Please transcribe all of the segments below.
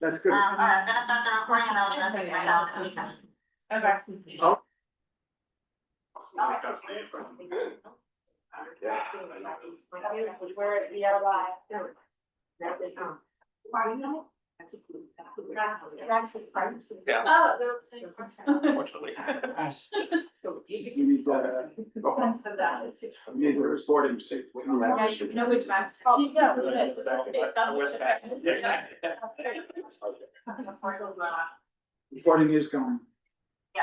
That's good. All right, I'm gonna start the recording and then we're gonna figure it out. Okay. Oh. We're, we are live. Yeah. Oh, Unfortunately. So you need the recording. yeah, you know which one. Oh, yeah, it is. Recording is going. Yeah.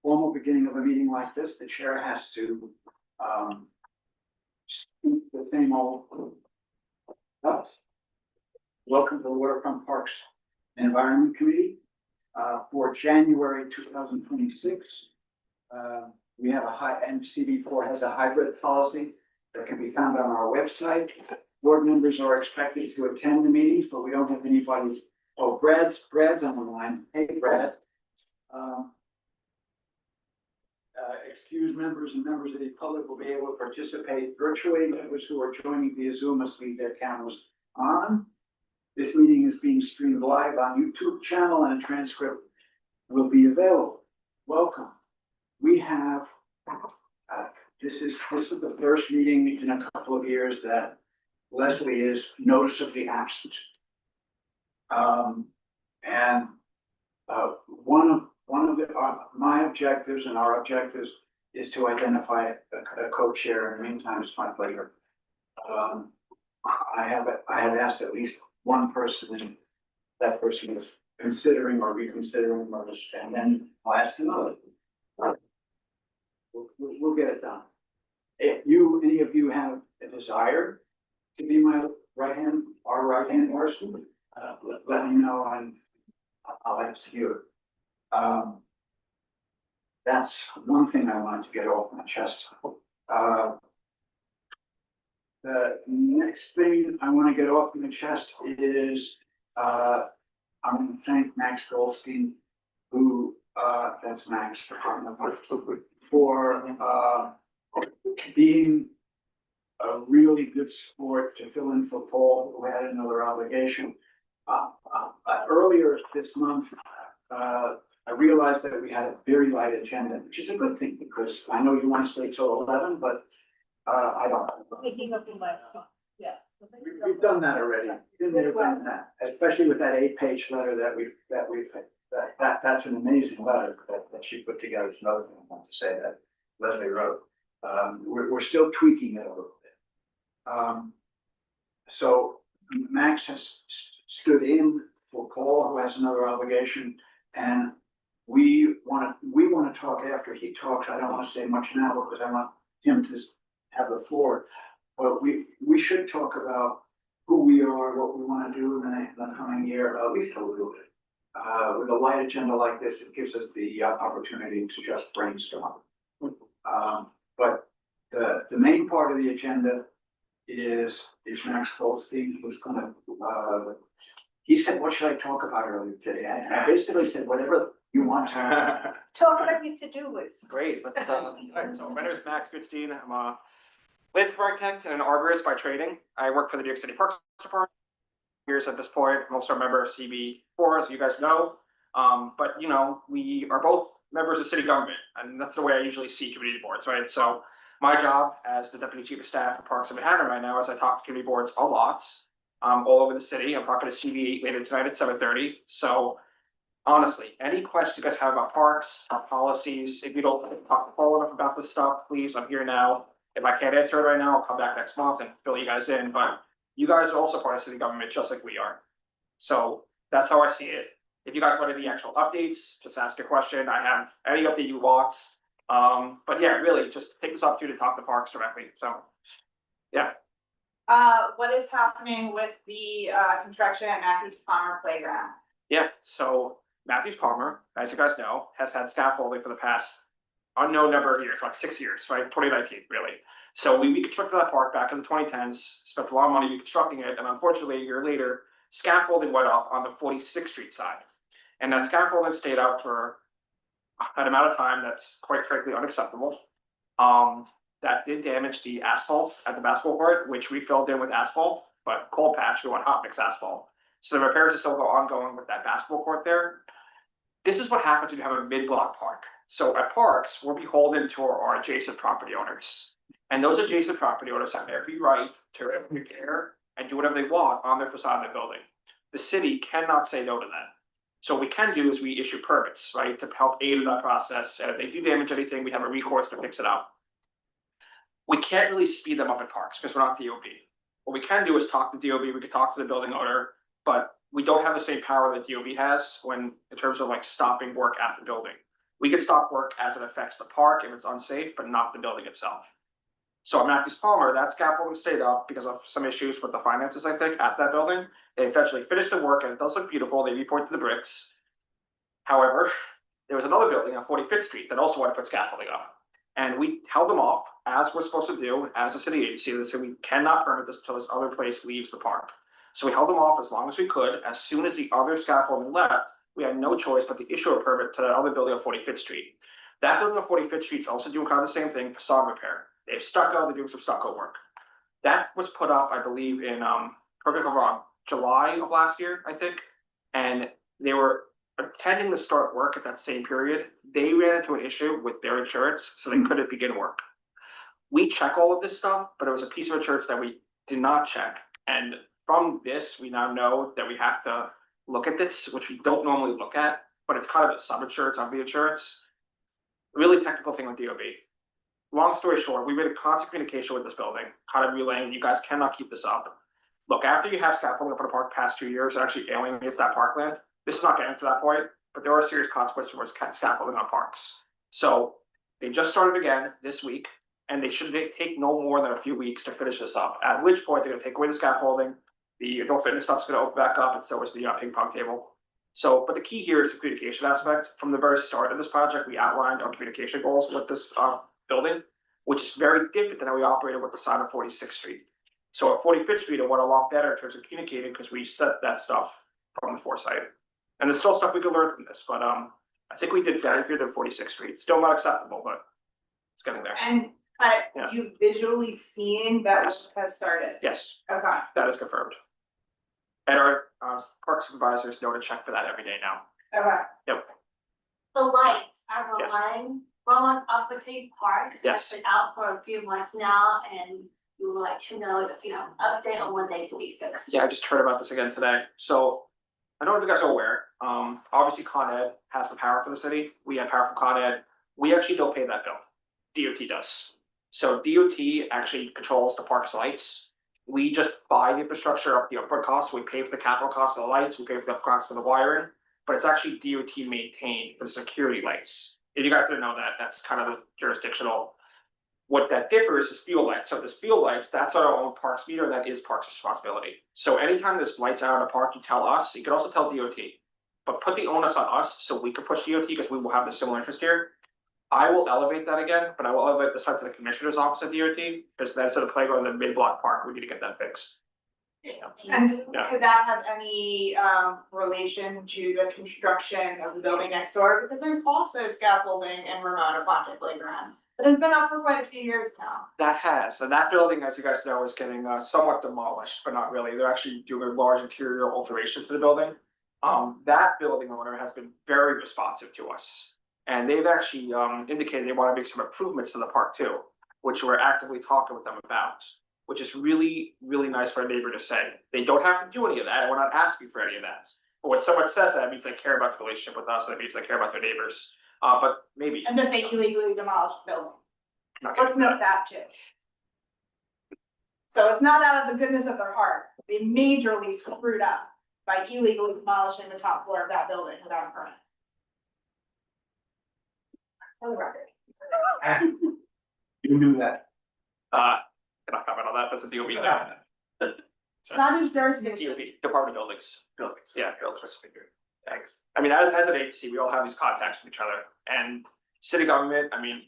Formal beginning of a meeting like this, the chair has to, speak the same old. Welcome to the Waterfront Parks and Environment Committee, for January 2026. We have MCB4 has a hybrid policy that can be found on our website. Board members are expected to attend the meetings, but we don't have anybody. Oh, Brad's on the line. Hey, Brad. Excused members and members of the public will be able to participate virtually. Members who are joining via Zoom must leave their cameras on. This meeting is being streamed live on YouTube channel and a transcript will be available. Welcome. We have, this is the first meeting in a couple of years that Leslie is noticeably absent. One of my objectives and our objectives is to identify a co-chair. In the meantime, it's my pleasure. I have asked at least one person, and that person is considering or reconsidering, and then I'll ask another. We'll get it done. If any of you have a desire to be my our right hand person, let me know and I'll ask you. That's one thing I wanted to get off my chest. The next thing I want to get off my chest is, I'm going to thank Max Goldstein, who, that's Max, for being a really good sport to fill in for Paul, who had another obligation. Earlier this month, I realized that we had a very light agenda, which is a good thing because I know you want to stay till 11, but I don't. Yeah. We've done that already. Been there, done that, especially with that 8-page letter that's an amazing letter that she put together. It's another thing I want to say that Leslie wrote. We're still tweaking it a little bit. So Max has stood in for Paul, who has another obligation, and we want to talk after he talks. I don't want to say much now because I want him to have the floor, but we should talk about who we are, what we want to do in the coming year, at least a little bit. With a light agenda like this, it gives us the opportunity to just brainstorm. But the main part of the agenda is Max Goldstein, who's going to. He said, "What should I talk about earlier today?" I basically said, "Whatever you want to." Talk about your to-do list. Great, let's, all right, so my name is Max Goodstein. I'm a landscape architect and an arborist by training. I work for the New York City Parks Department. Years at this point. I'm also a member of CB4, as you guys know. But you know, we are both members of city government, and that's the way I usually see community boards, right? So my job as the Deputy Chief of Staff for Parks and Manhattan right now is I talk to community boards a lot, all over the city. I'm talking to CB8 later tonight at 7:30. So honestly, any questions you guys have about parks, about policies, if you don't talk to Paul enough about this stuff, please, I'm here now. If I can't answer it right now, I'll come back next month and fill you guys in. But you guys are also part of city government, just like we are. So that's how I see it. If you guys want any actual updates, just ask a question. I have any update you want. But yeah, really just take this opportunity to talk to parks directly. So yeah. What is happening with the construction at Matthews Palmer Playground? Yeah, so Matthews Palmer, as you guys know, has had scaffolding for the past unknown number of years, like 6 years, right? 2019, really. So we reconstructed that park back in the 2010s, spent a lot of money reconstructing it, and unfortunately, a year later, scaffolding went up on the 46th Street side. And that scaffolding stayed out for an amount of time that's quite frankly unacceptable. That did damage the asphalt at the basketball court, which we filled in with asphalt, but cold patch, we want hot mix asphalt. So the repairs are still ongoing with that basketball court there. This is what happens when you have a mid-block park. So at parks, we're beholden to our adjacent property owners. And those adjacent property owners have every right to repair and do whatever they want on their facade of the building. The city cannot say no to that. So what we can do is we issue permits, right, to help aid in that process. And if they do damage anything, we have a recourse to fix it up. We can't really speed them up at parks because we're not DOB. What we can do is talk to DOB, we can talk to the building owner, but we don't have the same power that DOB has when, in terms of like stopping work at the building. We can stop work as it affects the park if it's unsafe, but not the building itself. So at Matthews Palmer, that scaffolding stayed up because of some issues with the finances, I think, at that building. They eventually finished the work and it does look beautiful. They reported the bricks. However, there was another building on 45th Street that also wanted to put scaffolding up. And we held them off, as we're supposed to do as a city agency. They said we cannot permit this until this other place leaves the park. So we held them off as long as we could. As soon as the other scaffolding left, we had no choice but to issue a permit to that other building on 45th Street. That building on 45th Street is also doing kind of the same thing, facade repair. They have stucco, they're doing some stucco work. That was put up, I believe, in correct me if I'm wrong, July of last year, I think. And they were intending to start work at that same period. They ran into an issue with their insurance, so they couldn't begin work. We check all of this stuff, but it was a piece of insurance that we did not check. And from this, we now know that we have to look at this, which we don't normally look at, but it's kind of a sub-insurance of the insurance. Really technical thing with DOB. Long story short, we made a constant communication with this building, kind of relaying, you guys cannot keep this up. Look, after you have scaffolding up in a park past 2 years, it actually alienates that parkland. This is not getting to that point, but there are serious consequences for scaffolding on parks. So they just started again this week, and they should take no more than a few weeks to finish this up. At which point they're gonna take away the scaffolding, the adult fitness stuff's gonna open back up, and so is the ping pong table. So, but the key here is the communication aspect. From the very start of this project, we outlined our communication goals with this building, which is very different than how we operated with the sign of 46th Street. So at 45th Street, it went a lot better in terms of communicating because we set that stuff from the foresight. And there's still stuff we could learn from this, but I think we did better here than 46th Street. Still not acceptable, but it's getting there. And Yeah. you visually seeing that Yes. work has started? Yes, Okay. that is confirmed. And our park supervisors know to check for that every day now. Okay. Yep. The lights are Yes. relying well on Uppertake Park. Yes. That's been out for a few months now, and we would like to know if you have an update on when they can be fixed. Yeah, I just heard about this again today. So I don't know if you guys are aware, obviously Con Ed has the power for the city. We have power from Con Ed. We actually don't pay that bill. DOT does. So DOT actually controls the park's lights. We just buy the infrastructure up the upfront costs. We pay for the capital cost of the lights. We pay for the cost for the wiring, but it's actually DOT maintained for the security lights. If you guys didn't know that, that's kind of the jurisdictional. What that differs is fuel lights. So this fuel lights, that's our own parks meter. That is parks responsibility. So anytime there's lights out in a park, you tell us. You can also tell DOT, but put the onus on us so we can push DOT because we will have the similar interest here. I will elevate that again, but I will elevate this time to the commissioner's office at DOT because that's at a playground in the mid-block park. We need to get that fixed. And Yeah. could that have any relation to the construction of the building next door? Because there's also scaffolding and Ramona Ponte Playground that has been up for quite a few years now. That has, and that building, as you guys know, is getting somewhat demolished, but not really. They're actually doing a large interior alteration to the building. That building owner has been very responsive to us. And they've actually indicated they want to make some improvements to the park too, which we're actively talking with them about, which is really, really nice for a neighbor to say. They don't have to do any of that, and we're not asking for any of that. But when someone says that, it means they care about the relationship with us, and it means they care about their neighbors. But maybe. And then they illegally demolished the building. Not Let's getting note that too. So it's not out of the goodness of their heart. They majorly screwed up by illegally demolishing the top floor of that building without a permit. For the record. You knew that. Cannot comment on that. That's a DOB thing. It's not his jurisdiction. DOB, Department of Buildings. Yeah, buildings. Thanks. I mean, as an agency, we all have these contacts with each other, and city government, I mean,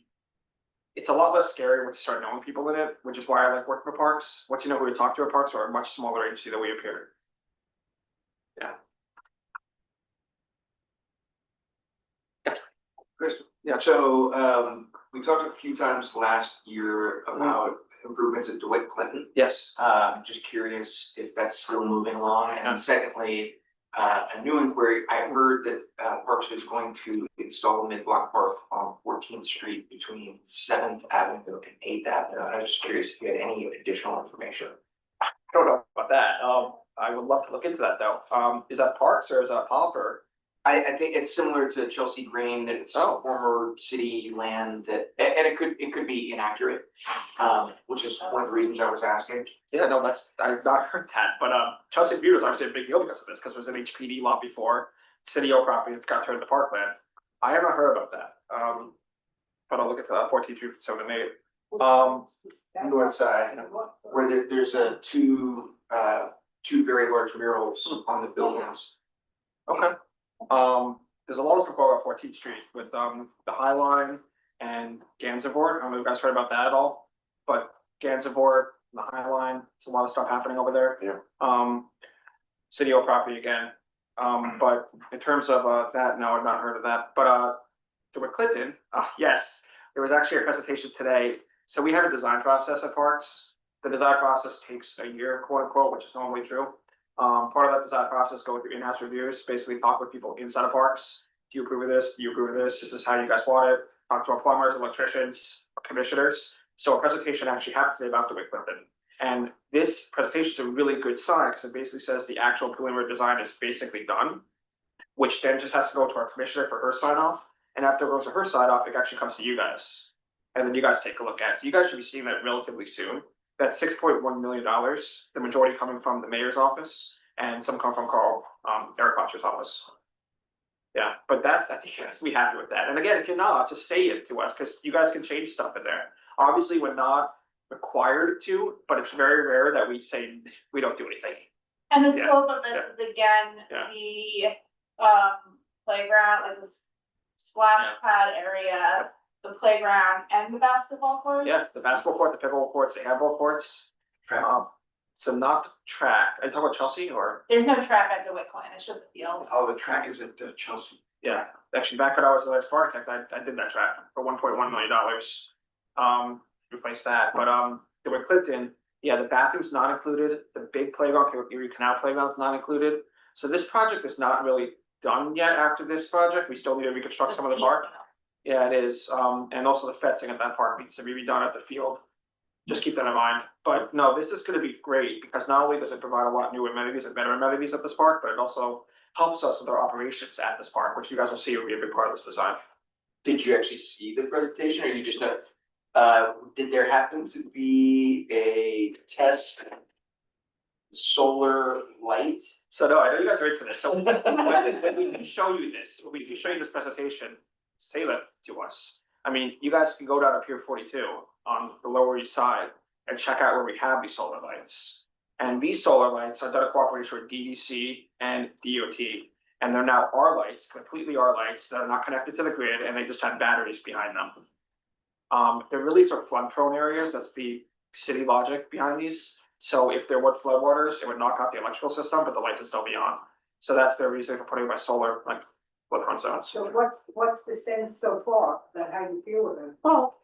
it's a lot less scary once you start knowing people in it, which is why I like working for parks. Once you know who to talk to at parks, we're a much smaller agency than we appear. Yeah. Chris, Yeah. so we talked a few times last year about improvements at DeWitt Clinton. Yes. Just curious if that's still moving along. And then secondly, a new inquiry, I heard that Parks is going to install a mid-block park on 14th Street between 7th Avenue and 8th Avenue. And I was just curious if you had any additional information. I don't know about that. I would love to look into that though. Is that Parks or is that Pop or? I think it's similar to Chelsea Green, that it's former city land that, and it could be inaccurate, which is one of the reasons I was asking. Yeah, no, I've not heard that, but Chelsea View is obviously a big deal because of this, because there was an HPD lot before, city-owned property that got turned into parkland. I have not heard about that, but I'll look into that, 14th Street, 7 and 8. North side, where there's two very large murals on the buildings. Okay. There's a lot of stuff going on 14th Street with the High Line and Gansevoort. I don't know if you guys heard about that at all, but Gansevoort, the High Line, there's a lot of stuff happening over there. Yeah. City-owned property again. But in terms of that, no, I've not heard of that. But DeWitt Clinton, yes, there was actually a presentation today. So we have a design process at Parks. The design process takes a year, quote unquote, which is normally true. Part of that design process, go through in-house reviews, basically talk with people inside of Parks. Do you approve of this? Do you approve of this? This is how you guys want it. Talk to our plumbers, electricians, commissioners. So a presentation actually happened today about DeWitt Clinton. And this presentation is a really good sign because it basically says the actual preliminary design is basically done, which then just has to go to our commissioner for her sign off. And after it goes to her sign off, it actually comes to you guys. And then you guys take a look at it. So you guys should be seeing that relatively soon. That's $6.1 million, the majority coming from the mayor's office and some come from Eric Potter's office. Yeah, but I think you guys will be happy with that. And again, if you're not, just say it to us because you guys can change stuff in there. Obviously, we're not required to, but it's very rare that we say we don't do anything. And the scope of this is again, the playground, like the splash pad area, the playground and the basketball courts. Yeah, the basketball court, the pickleball courts, the handball courts. Track. So not the track. Are you talking about Chelsea or? There's no track at DeWitt Clinton, it's just a field. Oh, the track is at Chelsea. Yeah, actually, back when I was the electrical architect, I did that track for $1.1 million. Replace that, but DeWitt Clinton, yeah, the bathroom's not included. The big playground, Erie Canal playground's not included. So this project is not really done yet. After this project, we still need to reconstruct some of the park. Yeah, it is. And also the fencing at that park needs to be redone at the field. Just keep that in mind. But no, this is gonna be great because not only does it provide a lot of new amenities and better amenities at this park, but it also helps us with our operations at this park, which you guys will see will be a big part of this design. Did you actually see the presentation or you just know? Did there happen to be a test solar light? So no, I know you guys are into this. So when we can show you this, when we can show you this presentation, say that to us. I mean, you guys can go down to Pier 42 on the Lower East Side and check out where we have these solar lights. And these solar lights are done in cooperation with DDC and DOT. And they're now our lights, completely our lights that are not connected to the grid and they just have batteries behind them. They're really for flood prone areas. That's the city logic behind these. So if there were floodwaters, it would knock out the electrical system, but the lights would still be on. So that's their reason for putting my solar like flood prone zones. So what's the sense so far, that how you feel with it? Well,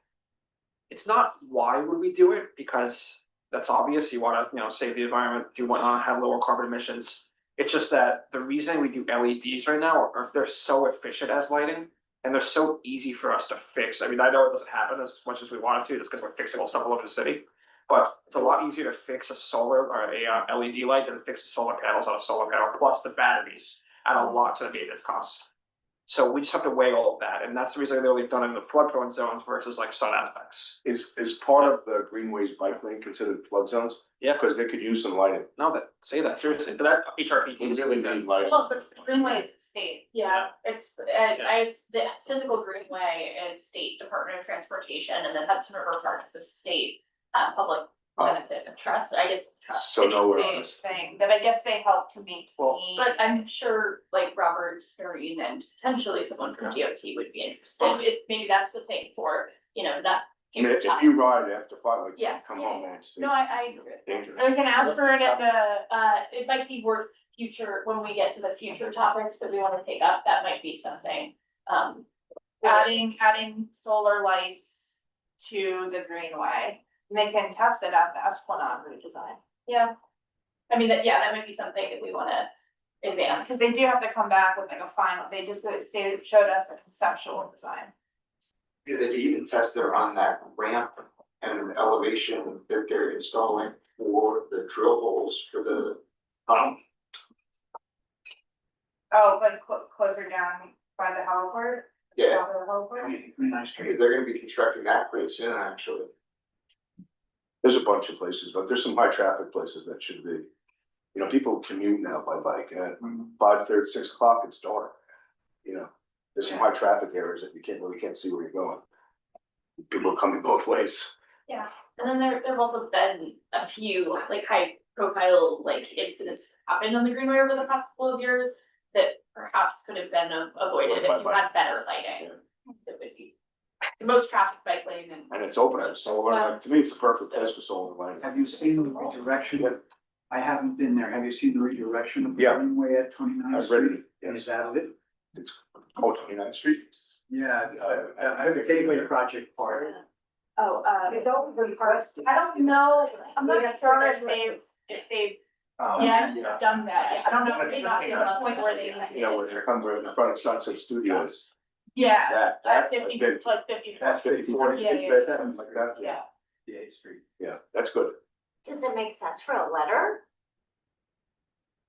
it's not why would we do it, because that's obvious. You want to, save the environment, do whatnot, have lower carbon emissions. It's just that the reason we do LEDs right now are they're so efficient as lighting. And they're so easy for us to fix. I mean, I know it doesn't happen as much as we want it to, just because we're fixing all stuff all over the city. But it's a lot easier to fix a solar or a LED light than to fix the solar panels on a solar panel, plus the batteries add a lot to the maintenance cost. So we just have to weigh all of that, and that's the reason they're only done in the flood prone zones versus like sun aspects. Is part of the greenways bike lane considered flood zones? Yeah. Because they could use some lighting. No, say that seriously, but that HRPT We is really doing need that. lighting. Well, the greenway is state. Yeah, it's, the physical greenway is State Department of Transportation, and then Hudson River Park is a state, public benefit of trust, I guess. Trust. So nowhere on State this. thing, but I guess they help to maintain. But I'm sure like Robert Storeen and potentially someone from DOT would be interested, if maybe that's the thing for, not. I mean, if you ride after 5, like, Yeah, come yeah, home, yeah. man. it's No, I agree with that. dangerous. We can ask for it at the, It might be worth future, when we get to the future topics that we wanna take up, that might be something, adding solar lights to the greenway. And they can test it at the Esplanade redesign. Yeah. I mean, that might be something that we wanna advance. Cause they do have to come back with like a final, they just showed us the conceptual design. They could even test it on that ramp and elevation that they're installing for the drill holes for the, Oh, like closer down by the heliport? yeah, Top of the heliport? Green Street. they're gonna be constructing that pretty soon, actually. There's a bunch of places, but there's some high traffic places that should be. You know, people commute now by bike at 5:30, 6 o'clock, it's dark. You know, there's some high traffic areas that you can't see where you're going. People are coming both ways. Yeah, and then there've also been a few like high profile like incidents happened on the Greenway over the past couple of years that perhaps could have been avoided if you had better lighting. It would be the most traffic bike lane And it's open at solar, to me, it's a perfect place for solar lighting. Have you seen the redirection? I haven't been there. Have you seen the redirection of the Yeah. Greenway at 29th I've Street? read it, yes. Is that it? It's, 29th Street. Yeah, the Gateway Project part. Oh, It's open for first. I don't know, I'm not sure if they've Yeah. done that, yet. I don't know if they got to Yeah. the point where they. You know, where it comes right in front of Sunset Studios. Yeah, That, at I've 50, been- like 50. That's 54, Yeah, yeah. something like that. Yeah. The 8th Street. Yeah, that's good. Does it make sense for a letter?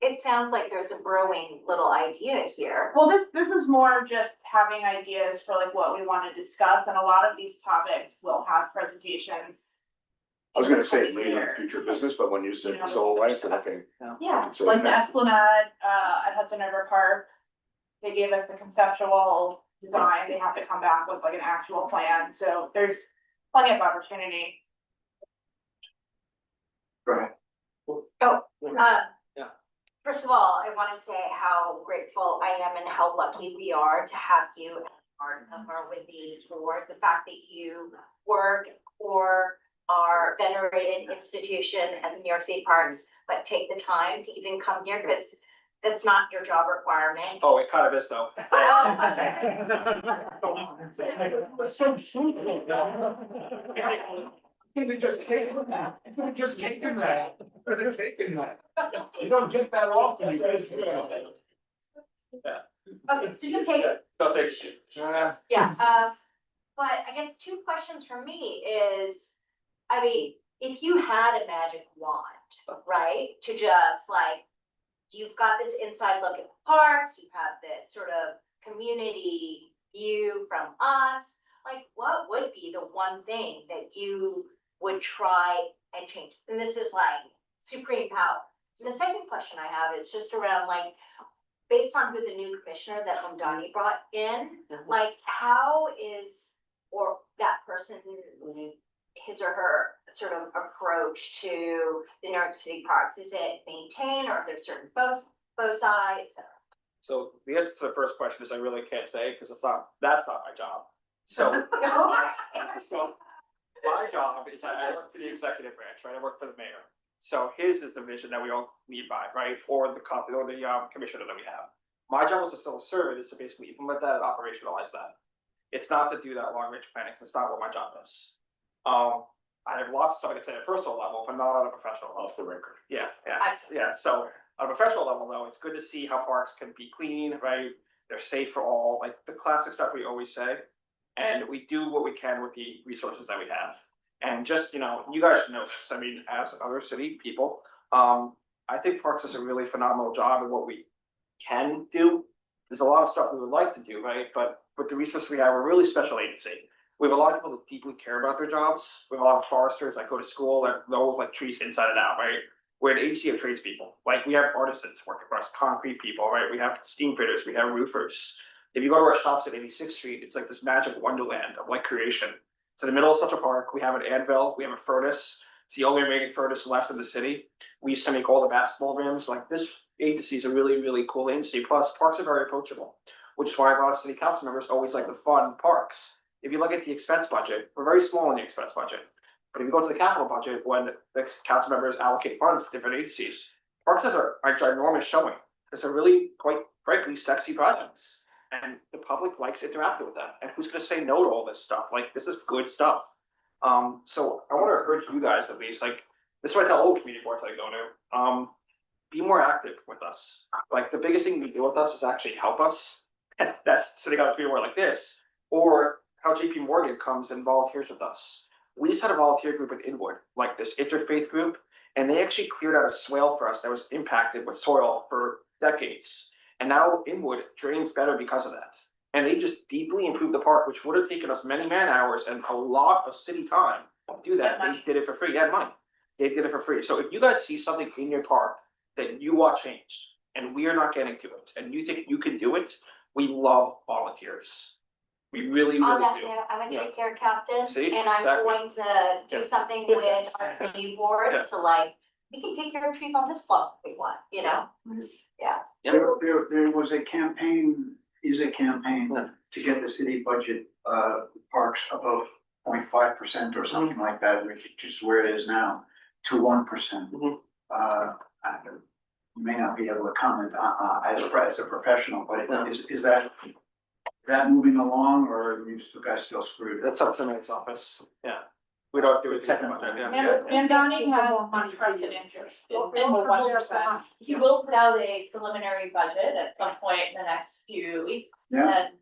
It sounds like there's a brewing little idea here. Well, this is more just having ideas for like what we want to discuss, and a lot of these topics will have presentations. I was gonna say coming later year. in future business, but when you You said know, solar lights, okay. Yeah, So like the next- Esplanade, at Hudson River Park, they gave us a conceptual design, they have to come back with like an actual plan, so there's plenty of opportunity. Right. Yeah. First of all, I want to say how grateful I am and how lucky we are to have you as part of our Whitney board. The fact that you work for our venerated institution as New York City Parks, but take the time to even come here because that's not your job requirement. Oh, it kind of is though. Could have just taken that, could have just taken that, could have taken that. You don't get that often, you guys. Okay, so just take it. So thanks. Yeah, but I guess two questions from me is, I mean, if you had a magic wand, right, to just like, you've got this inside look at the parks, you have this sort of community view from us, like, what would be the one thing that you would try and change? And this is like supreme power. And the second question I have is just around like, based on who the new commissioner that Hamdani brought in, like how is, or that person's, his or her sort of approach to the New York City Parks? Is it maintain, or are there certain foci, et cetera? So the answer to the first question is I really can't say because that's not my job. So, so my job is I work for the executive branch, right? I work for the mayor. So his is the vision that we all lead by, right? Or the commissioner that we have. My job as a civil servant is to basically implement that and operationalize that. It's not to do that long range planning, 'cause that's not what my job is. I have lots of stuff I can say at a personal level, but not on a professional level. Off the record. Yeah, I see. yeah, so on a professional level though, it's good to see how parks can be clean, right? They're safe for all, like the classic stuff we always say. And we do what we can with the resources that we have. And just, you know, you guys should know this, I mean, as other city people, I think Parks does a really phenomenal job in what we can do. There's a lot of stuff we would like to do, right? But with the resources we have, we're a really special agency. We have a lot of people that deeply care about their jobs. We have a lot of foresters that go to school that know like trees inside and out, right? We're an agency of tradespeople. Like we have artisans working for us, concrete people, right? We have steam fitters, we have roofers. If you go to our shops at 86th Street, it's like this magic wonderland of like creation. It's in the middle of such a park. We have an anvil, we have a furnace. It's the only remaining furnace left in the city. We used to make all the basketball rims. Like this agency is a really, really cool agency. Plus, parks are very approachable, which is why a lot of city council members always like to fund parks. If you look at the expense budget, we're very small in the expense budget. But if you go to the capital budget, when the council members allocate funds to different agencies, parks are ginormous showing. Because they're really, quite frankly, sexy projects. And the public likes interacting with them. And who's gonna say no to all this stuff? Like, this is good stuff. So I wanna encourage you guys at least, like, this is what I tell all community boards I go to, be more active with us. Like, the biggest thing you can do with us is actually help us. That's sitting on a community board like this, or how JP Morgan comes and volunteers with us. We just had a volunteer group in Inwood, like this interfaith group, and they actually cleared out a swale for us that was impacted with soil for decades. And now Inwood drains better because of that. And they just deeply improved the park, which would have taken us many man hours and a lot of city time to do that. They did it for free. Yeah, money. They did it for free. So if you guys see something in your park that you want changed and we are not getting to it and you think you can do it, we love volunteers. We really, On really that do. note, I'm a Yeah. tree care captain, See? and I'm Exactly. going to Yeah. do something with our community board Yeah. to like, we can take care of trees on this block if we want, you know? Yeah. There was a campaign, is a campaign Yeah. to get the city budget, parks above 0.5% or something like that, which is where it is now, to 1%. Mhm. You may not be able to comment, as a professional, but Yeah. is that moving along, or are you guys still screwed? That's up to the mayor's office. Yeah. We don't do it technically, yeah. And Donnie has expressed an interest in the 1%. He will put out a preliminary budget at some point in the next few weeks, Yeah. and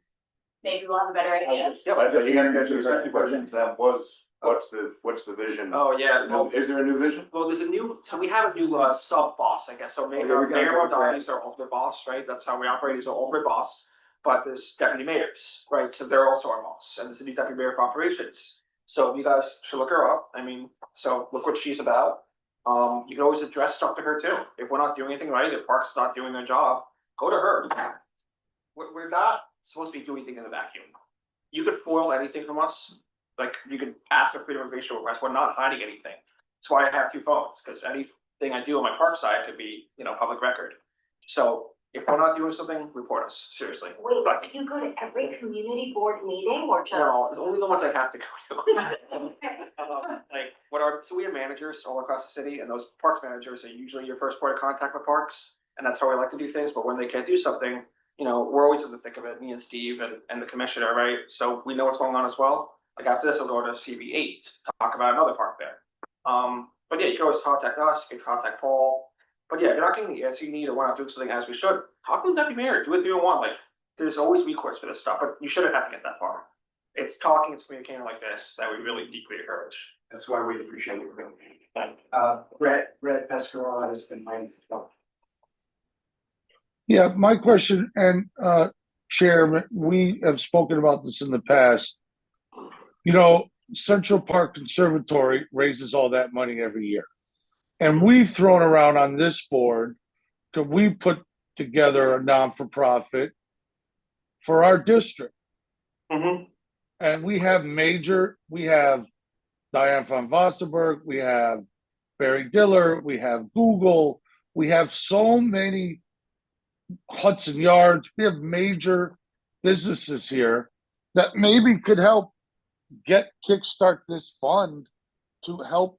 maybe we'll have a better idea. But you gotta get to the second question, that was, what's the vision? Oh, yeah. Well, Is there a new vision? well, there's a new, so we have a new sub boss, I guess. So maybe Okay, we got Mayor it. Rodani is our ultimate boss, right? That's how we operate, is our ultimate boss. But there's deputy mayors, right? So they're also our boss, and there's a new deputy mayor for operations. So you guys should look her up. I mean, so look what she's about. You can always address stuff to her too. If we're not doing anything right, if Parks is not doing their job, go to her. We're not supposed to be doing anything in the vacuum. You could foil anything from us. Like, you could ask a freedom of information request. We're not hiding anything. That's why I have two phones, because anything I do on my park side could be, public record. So if we're not doing something, report us, seriously. Wait, But- do you go to every community board meeting or just? No, only the ones I have to go to. So we have managers all across the city, and those parks managers are usually your first point of contact with parks, and that's how we like to do things, but when they can't do something, we're always in the thick of it, me and Steve and the commissioner, right? So we know what's going on as well. Like, after this, I'll go to CB8 to talk about another park there. But yeah, you can always contact us, you can contact Paul. But yeah, if you're not getting the answer you need, or we're not doing something as we should, talk to the deputy mayor, do it 301. Like, there's always recourse for this stuff, but you shouldn't have to get that far. It's talking, it's communicating like this that we really deeply encourage. That's why we appreciate it. Brett Pescarolo has been waiting. Yeah, my question, and Chair, we have spoken about this in the past. Central Park Conservatory raises all that money every year. And we've thrown around on this board, could we put together a non-for-profit for our district? Mm-hmm. And we have Diane von Wasserberg, we have Barry Diller, we have Google, we have so many Hudson Yards, we have major businesses here that maybe could help kickstart this fund to help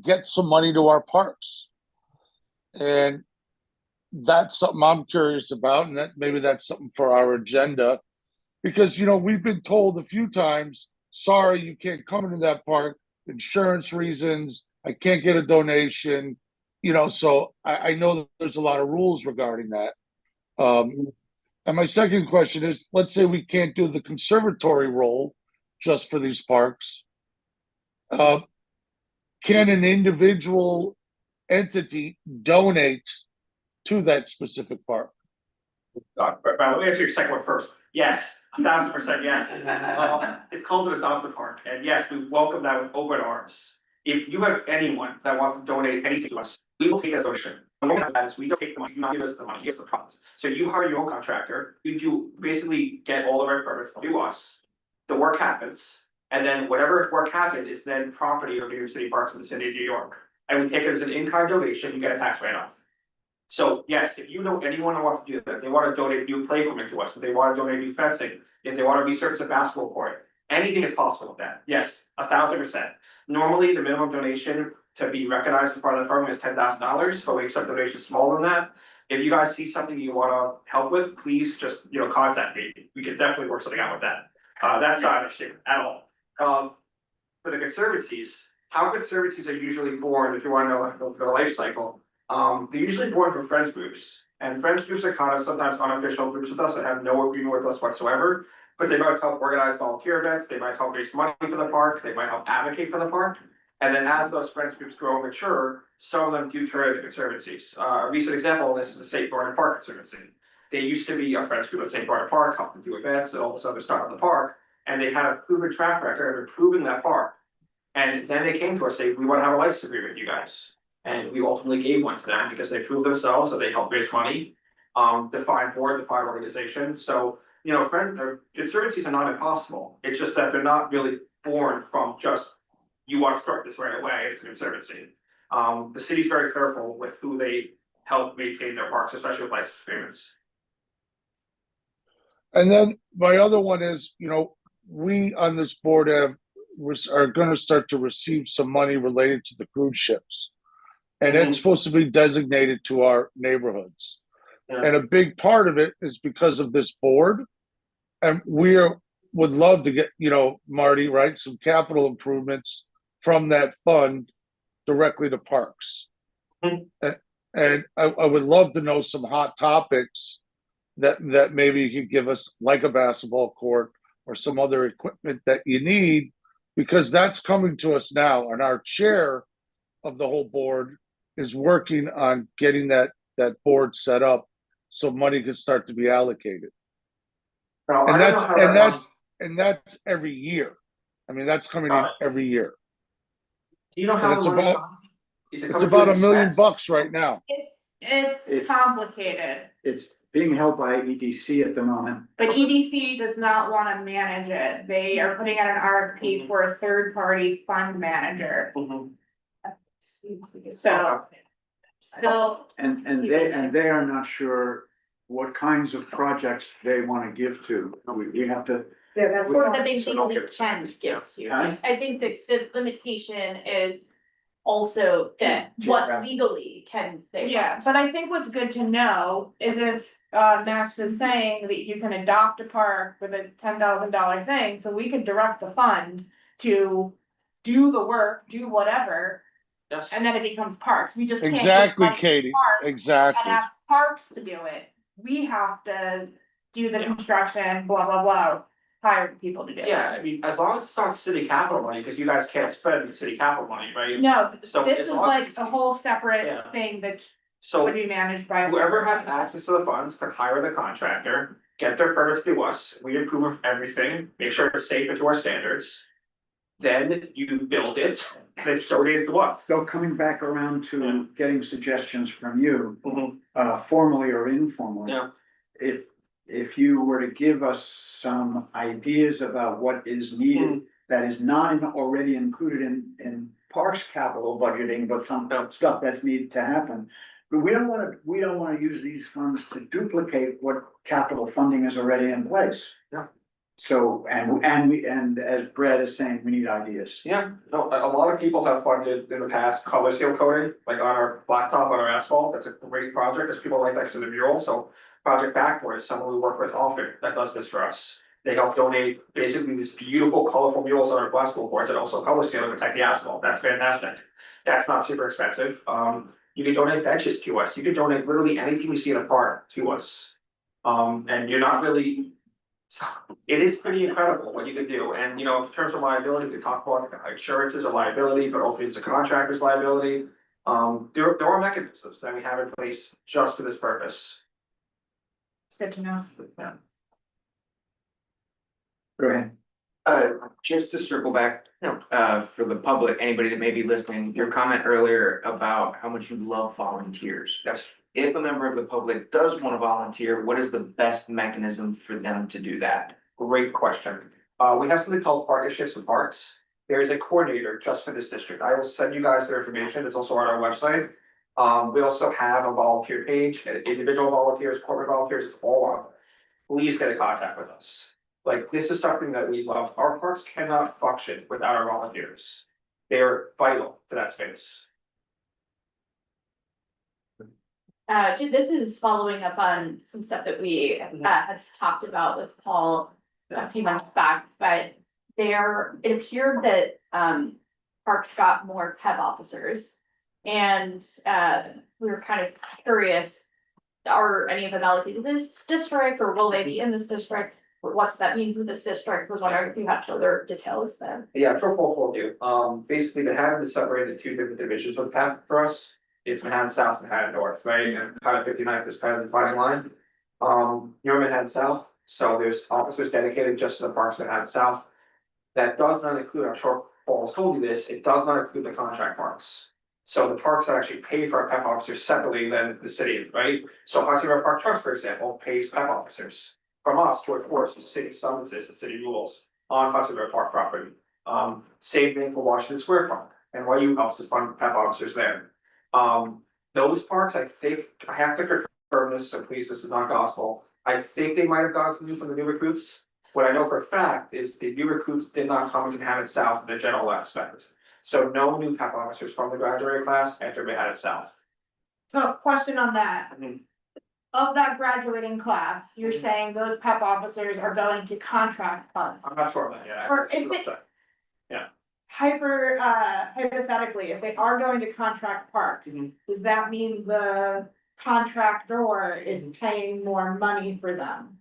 get some money to our parks. And that's something I'm curious about, and maybe that's something for our agenda. Because, we've been told a few times, sorry, you can't come into that park, insurance reasons, I can't get a donation, so I know that there's a lot of rules regarding that. And my second question is, let's say we can't do the conservatory role just for these parks. Can an individual entity donate to that specific park? But let me answer your second one first. Yes, 1,000% yes. It's called an adopted park, and yes, we welcome that with open arms. If you have anyone that wants to donate anything to us, we will take it as a donation. And what that is, we don't take the money, you not give us the money, here's the funds. So you hire your own contractor, you basically get all the right permits to us. The work happens, and then whatever work happened is then property of New York City Parks in the city of New York. And we take it as an in-kind donation, you get a tax write-off. So yes, if you know anyone who wants to do that, if they want to donate new play equipment to us, if they want to donate new fencing, if they want to research the basketball court, anything is possible with that. Yes, 1,000%. Normally, the minimum donation to be recognized as part of the program is $10,000, but we accept donations smaller than that. If you guys see something you want to help with, please just contact me. We can definitely work something out with that. That's not an issue at all. for the conservancies, how conservancies are usually born, if you wanna know their life cycle. They're usually born from friends groups, and friends groups are kind of sometimes unofficial groups with us that have no agreement with us whatsoever. But they might help organize volunteer events, they might help raise money for the park, they might help advocate for the park. And then as those friends groups grow and mature, some of them do turn into conservancies. A recent example of this is the St. Bernard Park Conservancy. They used to be a friends group at St. Bernard Park, helped them do events and all this other stuff in the park. And they had a proven track record of improving that park. And then they came to us saying, we want to have a license agreement with you guys. And we ultimately gave one to them because they proved themselves and they helped raise money. Define board, define organization. So, you know, conservancies are not impossible. It's just that they're not really born from just, you want to start this right away, it's a conservancy. The city's very careful with who they help maintain their parks, especially with license agreements. And then my other one is, you know, we on this board are gonna start to receive some money related to the cruise ships. And it's supposed to be designated to our neighborhoods. Yeah. And a big part of it is because of this board. And would love to get, you know, Marty, right, some capital improvements from that fund directly to parks. And I would love to know some hot topics that maybe you could give us, like a basketball court or some other equipment that you need, because that's coming to us now. And our chair of the whole board is working on getting that board set up so money can start to be allocated. Now, I And don't know how that's every year. I mean, that's coming in every year. Do you know how And it's it's about $1 million right now. It's complicated, It's being held by EDC at the moment. but EDC does not wanna manage it. They are putting out an RFP for a third party fund manager. So. And they are not sure what kinds of projects they wanna give to. We have to, Yeah, that's Or what that they So don't legally get can excited. give to, Huh? I think that the limitation is also that what legally can they. Yeah, but I think what's good to know is if Max was saying that you can adopt a park with a $10,000 thing, so we could direct the fund to do the work, do whatever, Yes. and then it becomes parks. We just can't give Exactly, money to Katie. parks and Exactly. ask parks to do it. We have to do the construction, blah, blah, blah, hire people to do it. Yeah, I mean, as long as it's not city capital money, because you guys can't spend the city capital money, right? No, So this as is long as like it's- a whole separate Yeah. thing that So would be managed by. a whoever separate has fund. access to the funds can hire the contractor, get their permits through us, we approve of everything, make sure it's safe and to our standards. Then you build it and it's donated to us. so coming back around Yeah. to getting suggestions from you, Mhm. formally or informally. Yeah. If you were to give us some ideas about what is needed, that is not already included in Parks capital budgeting, but some Yeah. stuff that's needed to happen. But we don't wanna use these funds to duplicate what capital funding is already in place. Yeah. So, and as Brad is saying, we need ideas. Yeah, no, a lot of people have funded in the past color seal coating, like on our blacktop, on our asphalt, that's a great project, because people like that because of the mural, so. Project Backward is someone we work with often that does this for us. They help donate basically these beautiful colorful murals on our basketball courts and also color seal to protect the asphalt, that's fantastic. That's not super expensive, you can donate benches to us, you can donate literally anything you see in a park to us. And you're not really. So it is pretty incredible what you can do, and you know, in terms of liability, we talk about insurance is a liability, but ultimately it's a contractor's liability. There are mechanisms that we have in place just for this purpose. It's good to know. Yeah. Go ahead. Just to circle back, Yeah. for the public, anybody that may be listening, your comment earlier about how much you love volunteers. Yes. If a member of the public does want to volunteer, what is the best mechanism for them to do that? Great question. We have something called Partnerships with Parks. There is a coordinator just for this district. I will send you guys their information. It's also on our website. We also have a volunteer page, individual volunteers, corporate volunteers, it's all on. Please get in contact with us. Like, this is something that we love. Our parks cannot function without our volunteers. They're vital to that space. This is following up on some stuff that we had talked about with Paul a few months back, but it appeared that, Parks got more PEP officers. And, we were kind of curious, are any of them allocated to this district, or will they be in this district? What does that mean for this district? Was wondering if you had further details there. Yeah, sure, both will do. Basically, Manhattan is separated into two different divisions with PAP for us. It's Manhattan South, Manhattan North, right? And kind of 59th is kind of the dividing line. You're Manhattan South, so there's officers dedicated just to the parks Manhattan South. That does not include, I'm sure Paul has told you this, it does not include the contract parks. So the parks that actually pay for our PEP officers separately than the city, right? So Parks and Rec Park Trust, for example, pays PEP officers from us to enforce the city summonses, the city rules on Parks and Rec Park property. Same thing for Washington Square Park, and NYU helps us fund PEP officers there. Those parks, I think, I have to confirm this, so please, this is not gospel. I think they might have gotten some from the new recruits. What I know for a fact is the new recruits did not come into Manhattan South in the general aspect. So no new PEP officers from the graduating class entered Manhattan South. So question on that, Mhm. of that graduating class, you're saying those PEP officers are going to contract funds? I'm not sure of that yet. Or if it- Hypothetically, if they are going to contract parks, Mhm. does that mean the contractor is paying more money for them?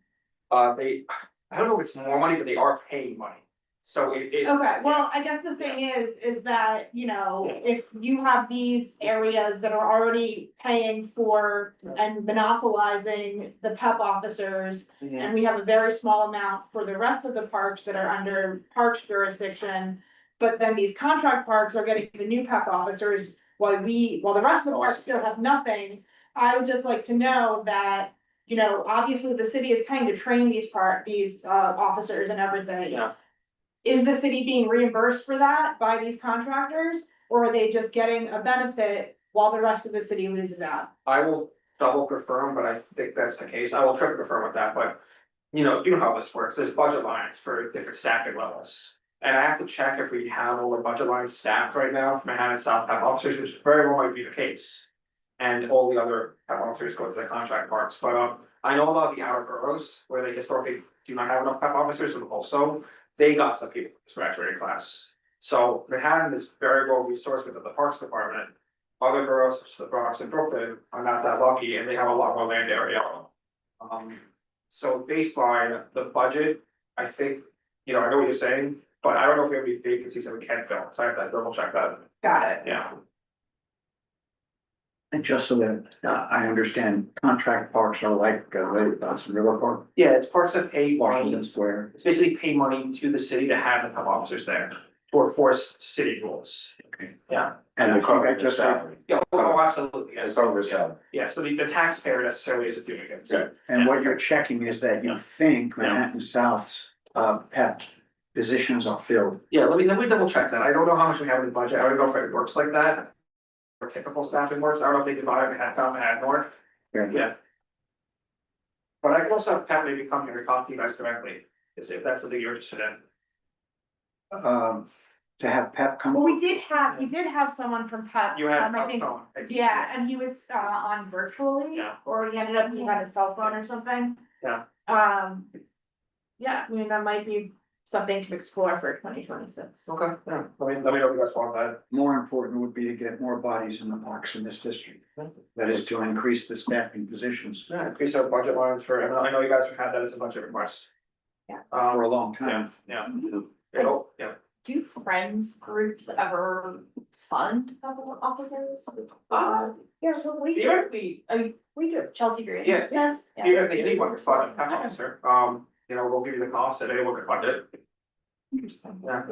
I don't know if it's more money, but they are paying money. So it. Okay, well, I guess the thing is that, you know, if you have these areas that are already paying for and monopolizing the PEP officers, Mhm. and we have a very small amount for the rest of the parks that are under parks jurisdiction. But then these contract parks are getting the new PEP officers, while the rest of the Oh, I parks see. still have nothing. I would just like to know that, you know, obviously the city is paying to train these officers and everything. Yeah. Is the city being reimbursed for that by these contractors, or are they just getting a benefit while the rest of the city loses out? I will double confirm, but I think that's the case. I will triple confirm with that, but. You know how this works. There's budget lines for different staffing levels. And I have to check if we have all the budget lines staffed right now for Manhattan South PEP officers, which very well might be the case. And all the other PEP officers go to the contract parks, but I know about the outer boroughs where they historically do not have enough PEP officers, but also. They got some people in this graduating class. So Manhattan is very well resourced within the Parks Department. Other boroughs, such as the Bronx and Brooklyn, are not that lucky and they have a lot more land area. So baseline, the budget, I think, I know what you're saying, but I don't know if we have any vacancies that we can fill, so I have to double check that, Got it. yeah. And just so that I understand, contract parks are like River Park, Yeah, it's parks that pay Washington money, Square. it's basically pay money to the city to have the PEP officers there, to enforce city rules. Okay. Yeah, And I they cover think I their just said- salary. yeah, oh, absolutely, They yes. cover their salary. Yeah, so the taxpayer necessarily isn't doing it. Yeah. And what you're checking is that you think Manhattan South's PEP positions are filled. Yeah, let me double check that. I don't know how much we have in the budget. I don't know if it works like that. Or typical staffing works. I don't know if they divide it, South and North. Yeah. But I can also have Pat maybe come here and talk to you guys directly, if that's something you're interested in. To have PEP come. Well, you did have someone from PEP. You had I think, phone. yeah, and he was on virtually. Yeah. Or he ended up being on his cell phone or something. Yeah. Yeah, I mean, that might be something to explore for 2026. Okay, yeah, let me know if you guys want that. More important would be to get more bodies in the parks in this district. That is to increase the staffing positions Yeah, increase our budget lines for, and I know you guys have had that as a budget request. Yeah. for a long Yeah, time. yeah. Mm-hmm. Yeah. Do friends groups ever fund PEP officers? Yeah, so we. Theoretically, We do, Chelsea Green. Yeah. Yes. yeah. theoretically, anyone could fund a PEP officer. We'll give you the cost and anyone can fund it. Interesting. Yeah.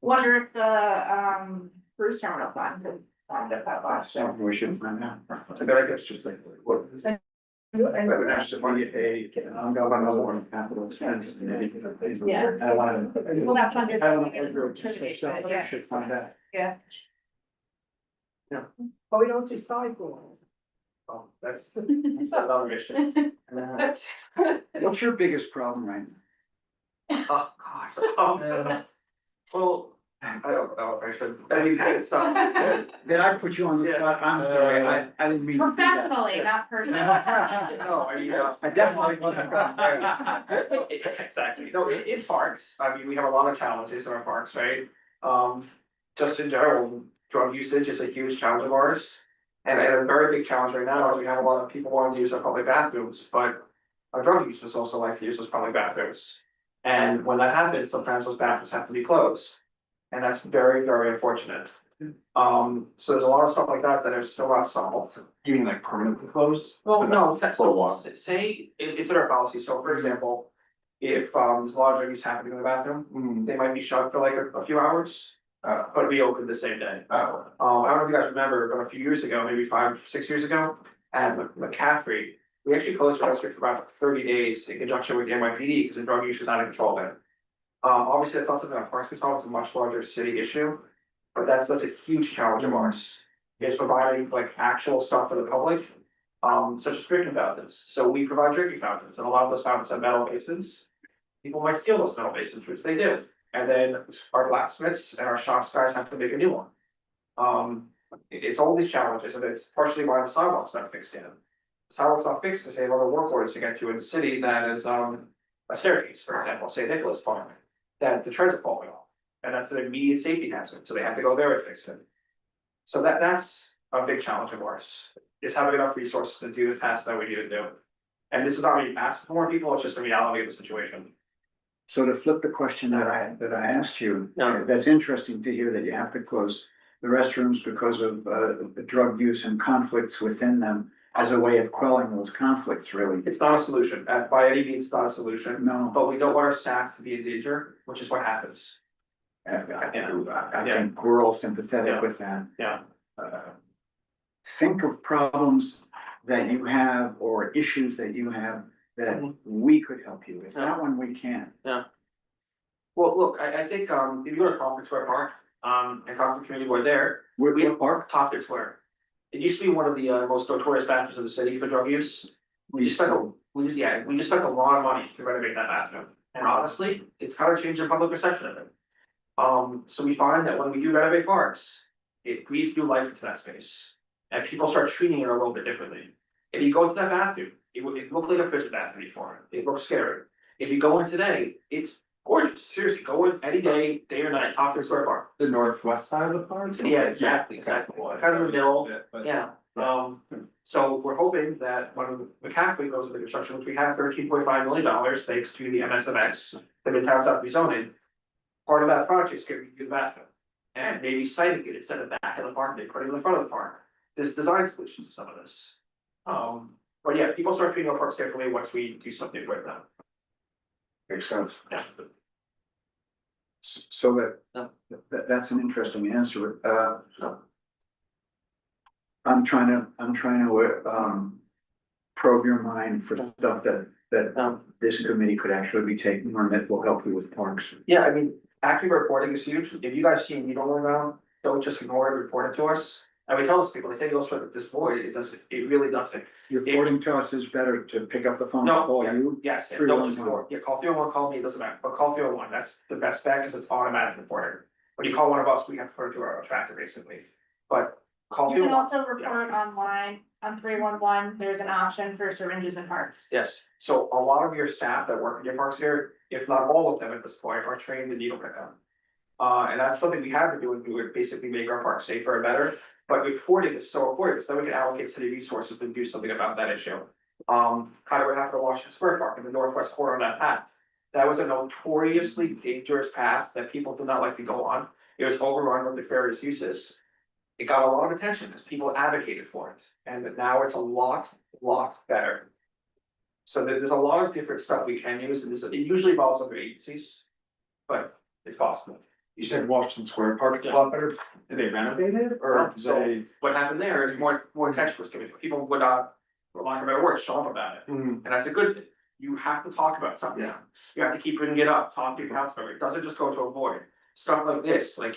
Wonder if the cruise terminal fund could fund it that That's last. something we should find out. It's a good idea, it's just like, what? But it has to be an ongoing capital expense. Yeah. Well, that fund is. I should find out. Yeah. But we don't do sidewalks. Oh, that's another issue. What's your biggest problem right now? Oh, God. Well, I don't know if I should, I mean, it's, Did I put you on the Yeah. spot? I'm sorry, I didn't mean. to do that. Professionally, not personally. No, I mean, I definitely wasn't going there. Exactly, no, in parks, I mean, we have a lot of challenges in our parks, right? Just in general, drug usage is a huge challenge of ours. And a very big challenge right now is we have a lot of people wanting to use our public bathrooms, but our drug users also like to use those public bathrooms. And when that happens, sometimes those bathrooms have to be closed. And that's very, very unfortunate. So there's a lot of stuff like that that are still not solved. You mean like permanently closed? Well, no, that's For a while. so, say, it's in our policy, so for example. If there's a lot of drug use happening in the bathroom, they might be shut for like a few hours, but reopened the same day. Oh, I don't know if you guys remember, but a few years ago, maybe 5, 6 years ago, at McCaffrey, we actually closed the restaurant for about 30 days in conjunction with the NYPD because the drug use was out of control then. Obviously, that's not something that Parks can solve, it's a much larger city issue, but that's a huge challenge of ours. Is providing like actual stuff for the public, such as drinking fountains. So we provide drinking fountains, and a lot of those fountains have metal basins. People might steal those metal basins, which they do, and then our blacksmiths and our shops guys have to make a new one. It's all these challenges, and it's partially why the sidewalk's not fixed in. The sidewalk's not fixed because they have other work orders to get to in the city that is a staircase, for example, St. Nicholas Park, that the treads are falling off, and that's an immediate safety hazard, so they have to go there and fix it. So that's a big challenge of ours, is having enough resources to do the tasks that we need to do. And this is not really asking for more people, it's just the reality of the situation. So to flip the question that I asked you, Yeah. that's interesting to hear that you have to close the restrooms because of the drug use and conflicts within them as a way of quelling those conflicts, really. It's not a solution, by any means, it's not a solution, No, but we don't want our staff to be in danger, which is what happens. I think we're all sympathetic Yeah. with that. Yeah. Think of problems that you have or issues that you have that Mhm. we could help you with. Yeah. That one we can. Well, look, I think, if you go to Conference Square Park, and talk to the community board there, We're, we we're have park. Tompkins Square. It used to be one of the most notorious bathrooms in the city for drug use. We just spent a lot of money to renovate that bathroom, and honestly, it's kind of changed the public perception of it. So we find that when we do renovate parks, it breathes new life into that space, and people start treating it a little bit differently. If you go into that bathroom, it looked like a prison bathroom before, it looks scary. If you go in today, it's gorgeous, seriously, go in any day or night, Tompkins Square Park. the northwest side of the park? Yeah, exactly, kind of in the middle, yeah, so we're hoping that when McCaffrey goes into construction, which we have $13.5 million, thanks to the MSMX, the Midtown South rezoning. Part of that project is going to be the bathroom, and maybe siting it instead of back in the park, they put it in the front of the park. There's design solutions to some of this. But yeah, people start treating our parks differently once we do something with them. Makes sense. Yeah. So Yeah. that's an interesting answer. I'm trying to probe your mind for stuff that this committee could actually be taking on that will help you with parks. Yeah, I mean, accurate reporting is huge. If you guys see a need on the ground, don't just ignore it, report it to us. And we tell those people, they think it goes for this void, it really doesn't. Reporting to us is better to pick up the phone No, and call yeah. you. Yes, and don't just 311. ignore, yeah, call 301, call me, it doesn't matter, but call 301, that's the best bet, because it's automatic reporting. When you call one of us, we have to put it to our tracker basically, but call You can 301. also report online on 311, there's an option for syringes and parks. Yes, so a lot of your staff that work in your parks here, if not all of them at this point, are trained in needle pickup. And that's something we have been doing, we would basically make our parks safer and better, but reporting is so important, so that we can allocate city resources and do something about that issue. Kind of what happened to Washington Square Park in the northwest corner of that path. That was a notoriously dangerous path that people did not like to go on. It was overrun with nefarious uses. It got a lot of attention because people advocated for it, and now it's a lot better. So there's a lot of different stuff we can use, and it usually involves other agencies, but it's possible. You said Washington Square Park, it's a lot better. Did they renovate it or did So they? what happened there is more attention was given, people would not, for lack of a better word, shut up about it, and that's a good thing. You have to talk about something, Yeah. you have to keep bringing it up, talk to your counselor, it doesn't just go to a void. Stuff like this, like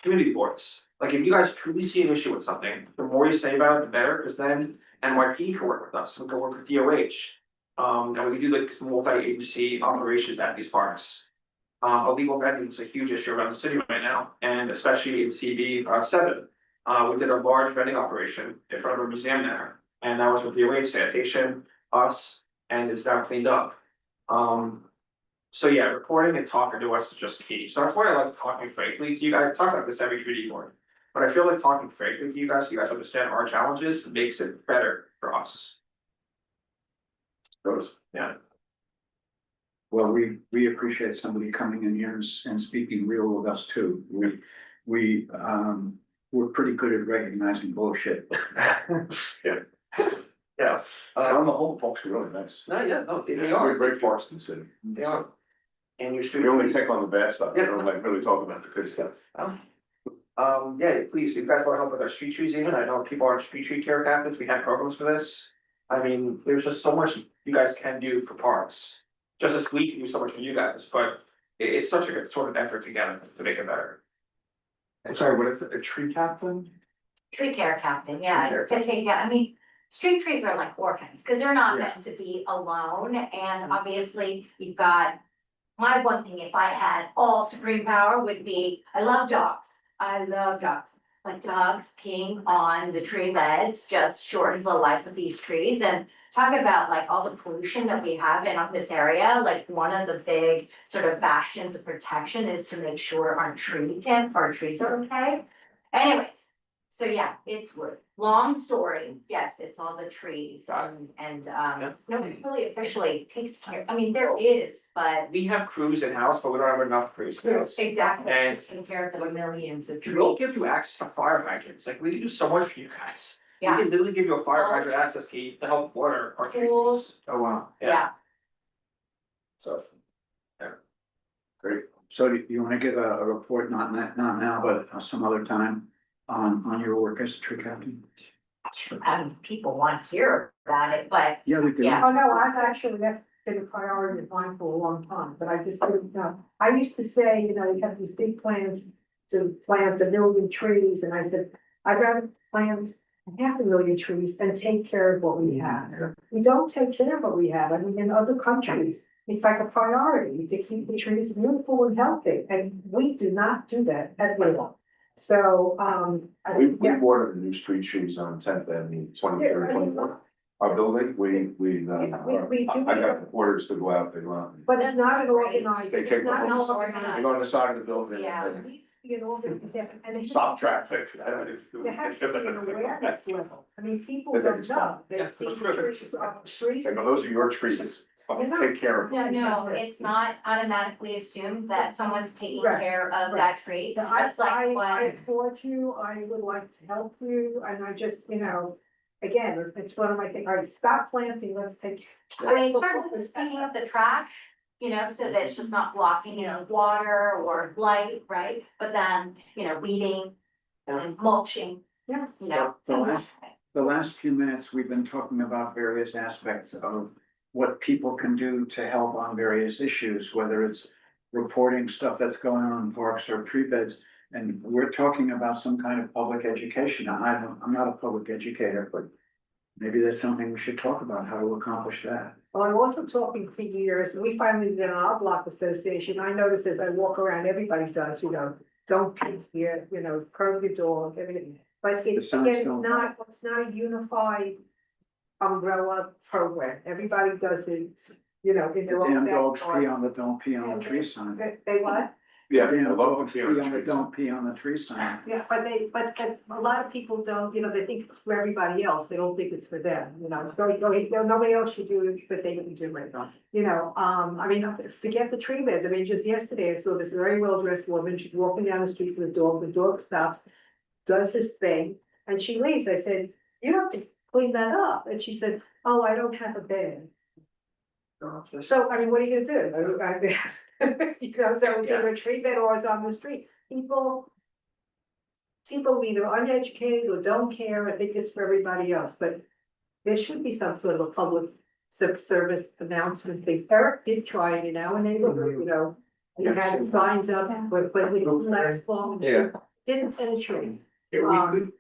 community boards, like if you guys truly see an issue with something, the more you say about it, the better, because then NYP can work with us, we can work with DOH. And we can do like multi-agency operations at these parks. Illegal vending is a huge issue around the city right now, and especially in CB7. We did a large vending operation in front of a museum there, and that was with the away sanitation, us, and it's now cleaned up. So yeah, reporting and talking to us is just key. So that's why I like talking frankly to you guys. I talk about this every committee board. But I feel like talking frankly to you guys, so you guys understand our challenges, makes it better for us. Yeah. Well, we appreciate somebody coming in here and speaking real with us too. We're pretty good at recognizing bullshit. Yeah. On the whole, parks are really nice. No, yeah, no, they They're are. great parks in the city. They are. And your street. We only pick on the bad stuff, we don't like really talk about the good stuff. Yeah, please, if you guys want help with our street trees even, I know people aren't street tree care cabinets, we have programs for this. I mean, there's just so much you guys can do for parks. Just as we can do so much for you guys, but it's such a good sort of effort together to make it better. I'm sorry, what is it, a tree captain? Tree care captain, yeah, it's to take, I mean, street trees are like orphans, cause they're not meant to be alone, and obviously you've got. My one thing, if I had all supreme power, would be, I love dogs, but dogs peeing on the tree beds just shortens the life of these trees, and talk about like all the pollution that we have in this area, like one of the big sort of bastions of protection is to make sure our trees are okay. Anyways, so yeah, it's worth, long story, yes, it's all the trees, and nobody really officially takes care, I mean, there is, but. We have crews in-house, but we don't have enough crews in-house. Exactly, And- to take care of the millions of trees. We'll give you access to fire hydrants, like we can do so much for you guys. We Yeah. can literally give you a fire hydrant access key to help water our Pools. trees. Oh, wow. Yeah, So. Great. So do you want to give a report, not now, but some other time on your work as a tree captain? people want to hear about it, but Yeah, we do. Yeah. Oh, no, that's been a priority of mine for a long time, but I just didn't know. I used to say, you know, you have these big plans to plant 1 million trees, and I said, I'd rather plant 500,000 trees than take care of what we have. We don't take care of what we have. I mean, in other countries, it's like a priority to keep the trees beautiful and healthy, and we do not do that at all. So, I We think, yeah. water the new street trees on 10th and 23rd, 24th. Our building, we do. I got orders to go out, they go out. But it's not an Great. organized. They take it's not the an hose. organized- They go on the side of the building Yeah. and It needs to be an organized effort, and it stop traffic. There has to be an awareness level. I mean, people They think don't it's know. fun. They Yeah, see that's the terrific. trees on the street. They go, those are your trees, take care of them. no, it's not automatically assumed that someone's taking Right, care of right. that tree. So That's like I what, applaud you, I would like to help you, and I just, you know, again, it's one of my things, all right, stop planting, let's take. I mean, certainly just picking up the trash, you know, so that it's just not blocking, you know, water or light, right? But then, you know, weeding and mulching. Yeah. You know. The last few minutes, we've been talking about various aspects of what people can do to help on various issues, whether it's reporting stuff that's going on in parks or tree beds. And we're talking about some kind of public education. I'm not a public educator, but maybe that's something we should talk about, how to accomplish that. Well, I'm also talking for years, we finally did an our block association, I notice as I walk around, everybody does, you know, don't pee here, you know, curb your dog, everything. But it's, signs again, don't- it's not a unified umbrella program, everybody does it, you know, in The their own damn dogs backyard. pee on the don't pee on the tree sign. They what? Yeah, Damn I love dogs to pee see on the trees. don't pee on the tree sign. Yeah, but a lot of people don't, you know, they think it's for everybody else, they don't think it's for them, you know, nobody else should do it, but they can do it. You know, I mean, forget the tree beds, I mean, just yesterday I saw this very well-dressed woman, she's walking down the street with the dog stops, does his thing, and she leaves, I said, you have to clean that up, and she said, oh, I don't have a bed. So, I mean, what are you gonna do? You know, so it's either a tree bed or it's on the street. People either uneducated or don't care, I think it's for everybody else, but there should be some sort of a public service announcement things. Eric did try it in our neighborhood, you know. He had signs up, but it didn't last long. Yeah. Didn't penetrate, If we could,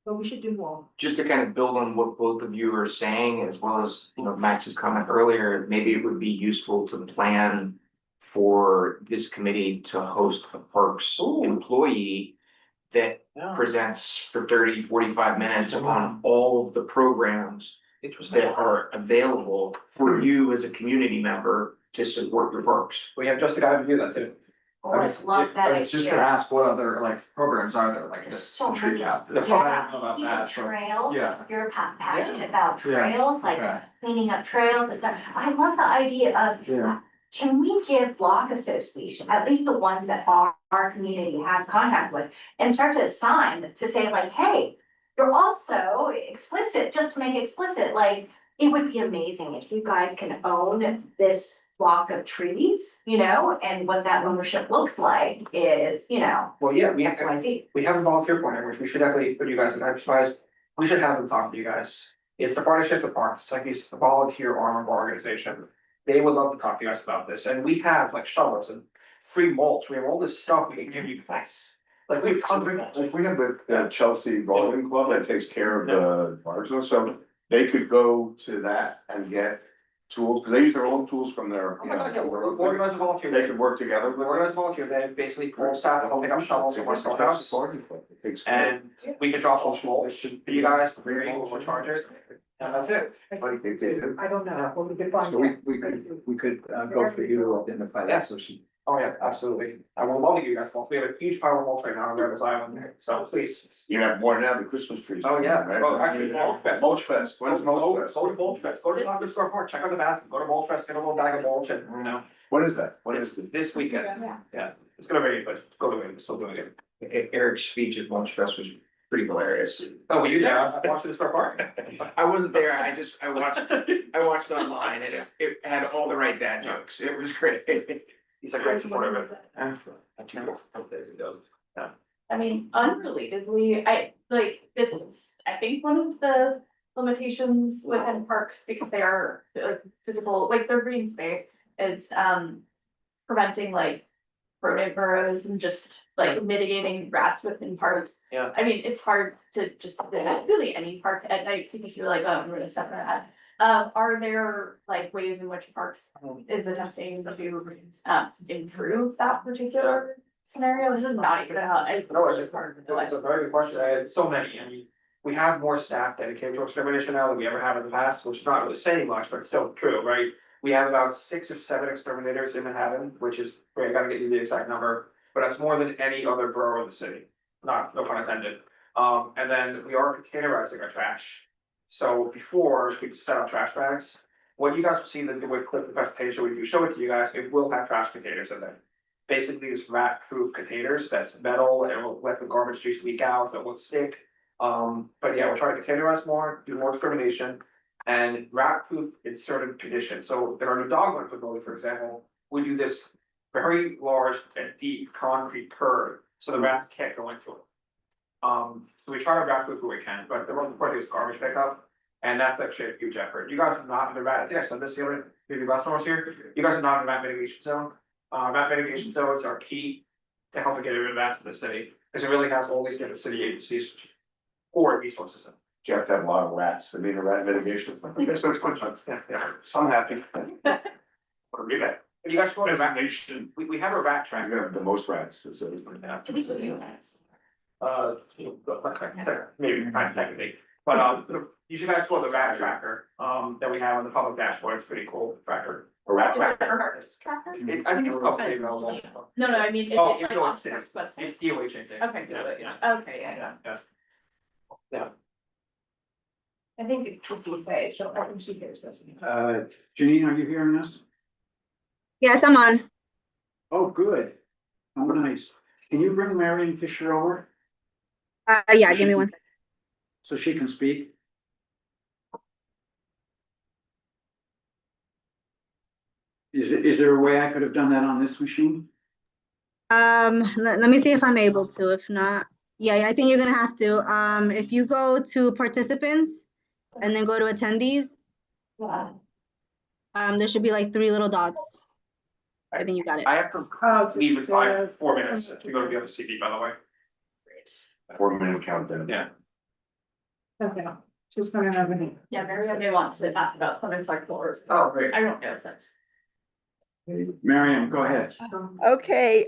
but we should do more. just to kind of build on what both of you are saying, as well as, you know, Max's comment earlier, maybe it would be useful to plan for this committee to host a Parks employee that presents for 30-45 minutes on all of the programs that are available for you as a community member to support your parks. We have just a guy to do that too. Oh, I love that I was just gonna idea. ask what other like programs are there, like There's this so tree many. out. That's what I don't know about Even that, so, trail, yeah. if you're passionate about trails, like Okay. cleaning up trails, etc. I love the idea of, Yeah. can we give block association, at least the ones that our community has contact with, and start to assign to say like, hey, you're also explicit, just to make explicit, like, it would be amazing if you guys can own this block of trees, you know, and what that ownership looks like is, you know, Well, yeah, we X, Y, Z. we have a volunteer corner, which we should definitely put you guys in exercise. We should have them talk to you guys. It's the partnerships of parks, it's like it's the volunteer arm of our organization. They would love to talk to you guys about this, and we have like shovels and free mulch, we have all this stuff we can give you guys. Like we have tons of mulch. Like we have the Chelsea Bowling Club that takes care of the parks, so they could go to that and get tools, because they use their own tools from their. Oh my God, yeah, we're organizing a volunteer They day. could work together We're with. organizing a volunteer day, basically pull staff, they'll pick up shovels from our storehouse. It takes care And we can drop some mulch for you guys for free, we'll charge it, and that's it. I don't know, well, we could find. So we could go for you to identify that, Yes. so she. Oh, yeah, absolutely. I would love to give you guys mulch. We have a huge pile of mulch right now on Rivers Island, so please. You have more now, the Christmas trees. Oh, yeah. Right? Oh, actually, Mulch Fest. Mulch Fest, when's Mulch Fest? Go to Mulch Fest, go to Concord Square Park, check out the bathroom, go to Mulch Fest, get a little bag of mulch and, you know, When is that? When it's is it? this weekend. Yeah, it's gonna be, but go to it, we're still doing it. Eric's speech at Lunch Fest was pretty hilarious. Oh, were you there? I watched the Square Park. I wasn't there, I watched online and it had all the right dad jokes, it was great. He's a great supporter of it. A couple days ago. I mean, unrelatedly, I like, this is, I think, one of the limitations within parks, because they are like physical, like their green space is preventing like rodent burrows and just like mitigating rats within parks. Yeah. I mean, it's hard to just visit really any park at night because you're like, oh, I'm really stuff like that. Are there like ways in which parks is attempting to improve that particular scenario? This is not even about. No, it's a very good question. I had so many. I mean, we have more staff dedicated to extermination now than we ever have in the past, which is not really saying much, but it's still true, right? We have about 6 or 7 exterminators in Manhattan, which is, wait, I gotta get you the exact number, but that's more than any other borough in the city. Not, no pun intended. And then we are containerizing our trash. So before, we just set out trash bags. What you guys will see in the clip, the presentation, we do show it to you guys, it will have trash containers in there. Basically, it's rat-proof containers, that's metal, and it will let the garbage juice leak out, so it won't stick. But yeah, we're trying to containerize more, do more extermination, and rat-proof in certain conditions. So in our new dog run facility, for example, we do this very large and deep concrete curb, so the rats can't go into it. So we try to rat-proof where we can, but the most important is garbage pickup, and that's actually a huge effort. You guys are not in the rat, I think I said this the other, maybe last time I was here, you guys are not in the rat mitigation zone. Rat mitigation zones are key to helping get rid of rats in the city, because it really has all these different city agencies or resources. You have to have a lot of rats, I mean, a rat mitigation. Okay, so it's good. Yeah. So I'm happy. Or be that. You guys go to rat, Nation. we have a rat You're tracker. gonna have the most rats, so. Can we see you guys? Maybe, that could be, but, you should guys go to the rat tracker, that we have on the public dashboard, it's pretty cool tracker. A rat Is it trap. a parks tracker? I think it's publicly available. No, I mean, is it Oh, like no, on it's the parks website? It's DOH, I think. Okay, Yeah, okay, yeah. yeah. I think it should be say, I think she hears us. Janine, are you hearing us? Yes, I'm on. Oh, good. Oh, nice. Can you bring Marion Fisher over Yeah, give me one. so she can speak? Is there a way I could have done that on this machine? Let me see if I'm able to. If not, yeah, I think you're gonna have to. If you go to participants and then go to attendees, there should be like 3 little dots. I think you got it. I have to leave in 4 minutes to go to the other CD, by the way. 4-minute countdown. Yeah. Okay, just gonna have a. Yeah, maybe I may want to ask about something like, or, Oh, great. I don't know if that's. Miriam, go ahead. Okay,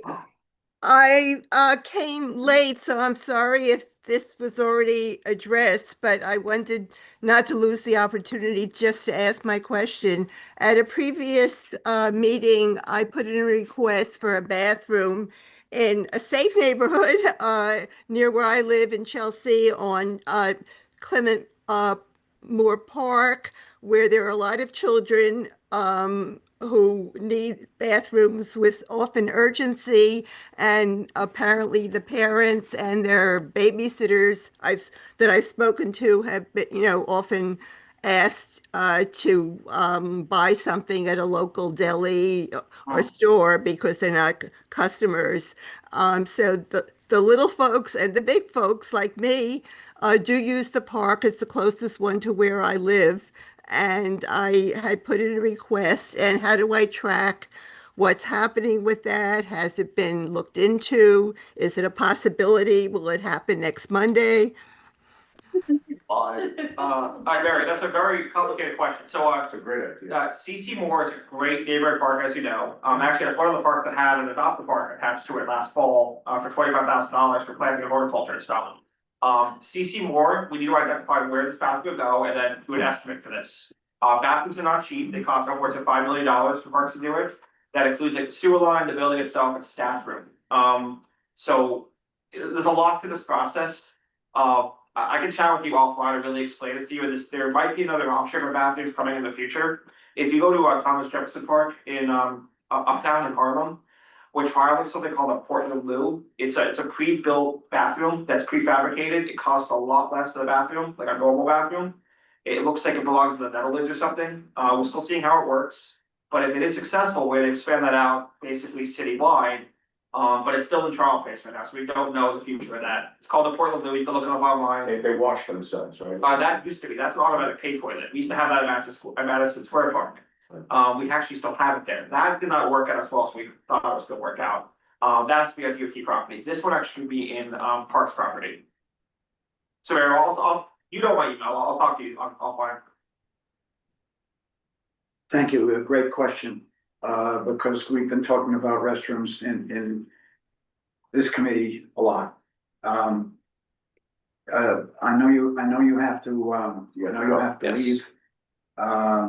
I came late, so I'm sorry if this was already addressed, but I wanted not to lose the opportunity just to ask my question. At a previous meeting, I put in a request for a bathroom in a safe neighborhood near where I live in Chelsea on Clement Moore Park, where there are a lot of children who need bathrooms with often urgency, and apparently the parents and their babysitters that I've spoken to have been, often asked to buy something at a local deli or store because they're not customers. So the little folks and the big folks like me do use the park. It's the closest one to where I live. And I had put in a request, and how do I track what's happening with that? Has it been looked into? Is it a possibility? Will it happen next Monday? Hi, Barry, that's a very complicated question. So, It's a great idea. CC Moore is a great neighborhood park, as you know. Actually, it's one of the parks that had an adopt park attached to it last fall, for $25,000 for planting and horticulture and stuff. CC Moore, we need to identify where this bathroom would go and then do an estimate for this. Bathrooms are not cheap. They cost upwards of $5 million for parks to do it. That includes like the sewer line, the building itself, and staff room. So there's a lot to this process. I can chat with you offline and really explain it to you. And there might be another option for bathrooms coming in the future. If you go to Thomas Jefferson Park in Uptown in Harlem, we're trialing something called a Portland Loo. It's a pre-built bathroom that's prefabricated. It costs a lot less than a bathroom, like a normal bathroom. It looks like it belongs to the Netherlands or something. We're still seeing how it works. But if it is successful, we're gonna expand that out basically citywide. But it's still in trial phase right now, so we don't know the future of that. It's called the Portland Loo. You can look it up online. They wash themselves, right? That used to be, that's an automatic pay toilet. We used to have that at Madison Square Park. We actually still have it there. That did not work out as well as we thought it was gonna work out. That's the DOT property. This one actually can be in Parks property. So Aaron, you know my email. I'll talk to you. I'll find. Thank you, a great question, because we've been talking about restrooms in this committee a lot. I know you have to, Yes. leave. I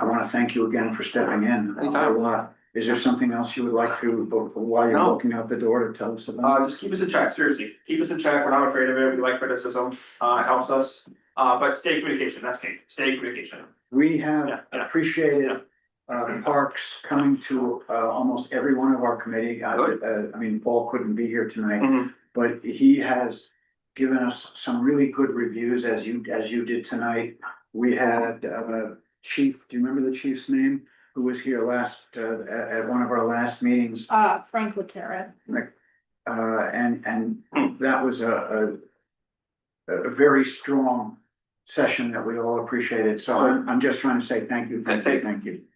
want to thank you again for stepping in. Anytime. Is there something else you would like to, while you're No. walking out the door, to tell us about? Just keep us in check, seriously. Keep us in check. We're not afraid of it. We like criticism. It helps us. But stay in communication. That's key. Stay in communication. We Yeah, have yeah. appreciated Parks coming to almost every one of our committee. I mean, Paul couldn't be here tonight, Mhm. but he has given us some really good reviews, as you did tonight. We had Chief, do you remember the chief's name, who was here last at one of our last meetings? Frank LeCarrot. And that was a very strong session that we all appreciated. So I'm just trying to say thank you.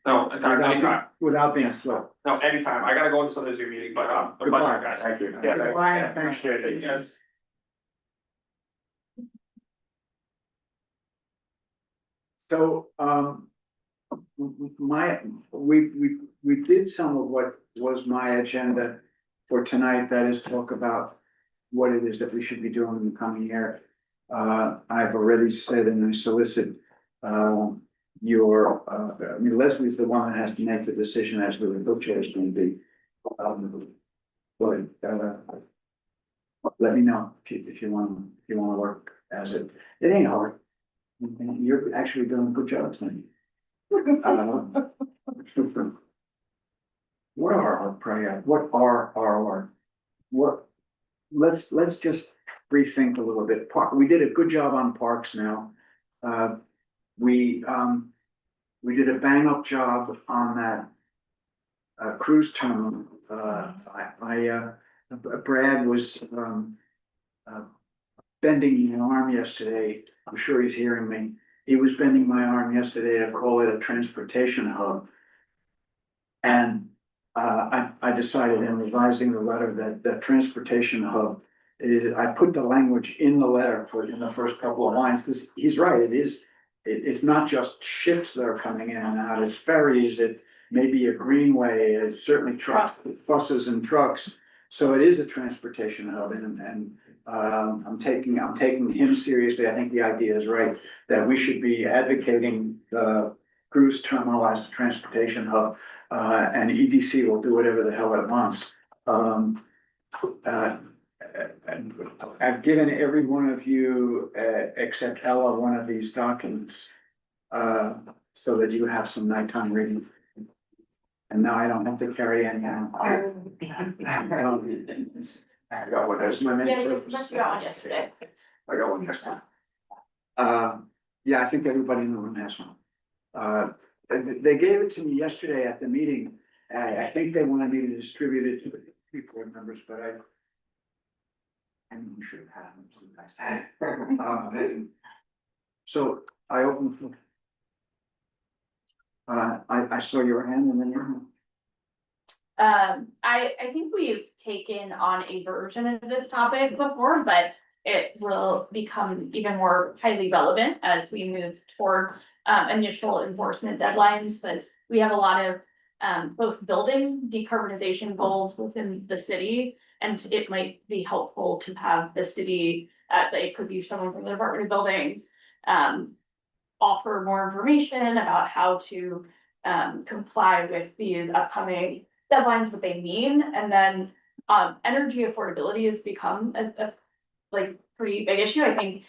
No, anytime. Without being slow. No, anytime. I gotta go into some Zoom meeting, but a pleasure, guys. Thank you. Yes, Goodbye. appreciate it. Yes. So, we did some of what was my agenda for tonight, that is talk about what it is that we should be doing in the coming year. I've already said, and I solicit, I mean, Leslie's the one that has to make the decision as to who the co-chair is going to be. Let me know if you want to work as it ain't hard. You're actually doing a good job tonight. What are our priorities? Let's just rethink a little bit. We did a good job on parks now. We did a bang up job on that cruise terminal. Brad was bending my arm yesterday. I'm sure he's hearing me. He was bending my arm yesterday to call it a transportation hub. And I decided in revising the letter that the transportation hub is, I put the language in the letter in the first couple of lines, because he's right, it's not just ships that are coming in and out, it's ferries, maybe a greenway, certainly trucks, buses and trucks. So it is a transportation hub and I'm taking him seriously. I think the idea is right, that we should be advocating the cruise terminal as a transportation hub. And EDC will do whatever the hell it wants. I've given every one of you, except Ella, one of these documents, so that you have some nighttime reading. And now I don't have to carry any. I got one, that's my main Yeah, you purpose. must have got one yesterday. I got one next time. Yeah, I think everybody in the room has one. They gave it to me yesterday at the meeting. I think they wanted me to distribute it to the board members, but I should have had them. So I open the floor. I saw your hand and then your hand. I think we've taken on a version of this topic before, but it will become even more highly relevant as we move toward initial enforcement deadlines. But we have a lot of both building decarbonization goals within the city, and it might be helpful to have the city, it could be someone from the Department of Buildings, offer more information about how to comply with these upcoming deadlines, what they mean, and then energy affordability has become a like pretty big issue. I think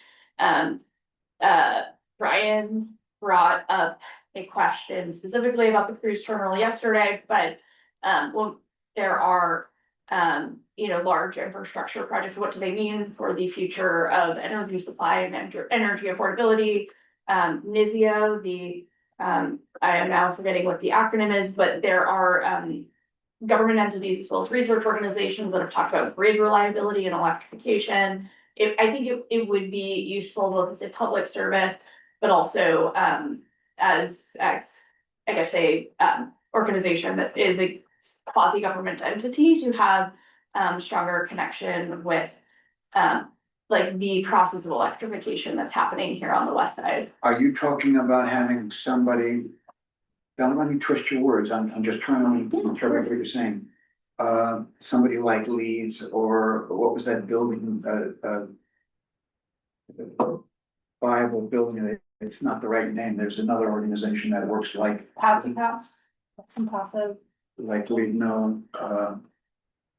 Brian brought up a question specifically about the cruise terminal yesterday, but well, there are large infrastructure projects. What do they mean for the future of energy supply and energy affordability? NISIO, I am now forgetting what the acronym is, but there are government entities as well as research organizations that have talked about grid reliability and electrification. I think it would be useful both as a public service, but also as I guess a organization that is a quasi-government entity to have stronger connection with like the process of electrification that's happening here on the west side. Are you talking about having somebody, don't let me twist your words, I'm just trying to interpret what you're saying. Somebody like Leeds, or what was that building, viable building, it's not the right name, there's another organization that works like. Passive house, passive. Like Leeds, no,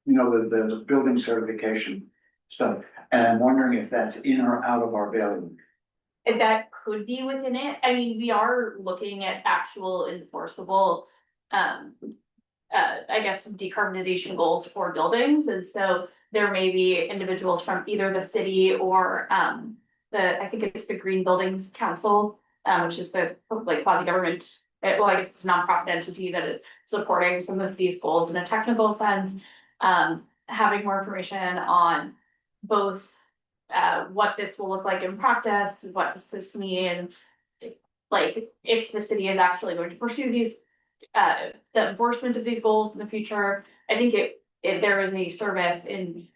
the building certification stuff, and I'm wondering if that's in or out of our bailiwick. If that could be within it, I mean, we are looking at actual enforceable, I guess, decarbonization goals for buildings, and so there may be individuals from either the city or I think it's the Green Buildings Council, which is the like quasi-government, well, I guess it's a nonprofit entity that is supporting some of these goals in a technical sense. Having more information on both what this will look like in practice, what does this mean? Like, if the city is actually going to pursue these, the enforcement of these goals in the future, I think there is a service in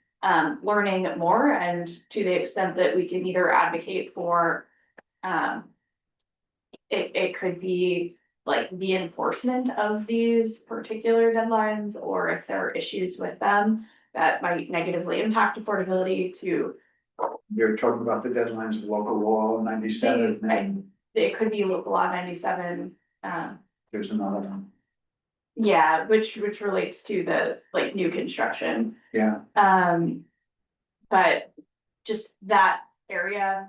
learning more, and to the extent that we can either advocate for, it could be like the enforcement of these particular deadlines, or if there are issues with them that might negatively impact affordability to. You're talking about the deadlines of local law 97, and It could be local law 97. there's another one, Yeah, which relates to the like new construction. yeah. But just that area,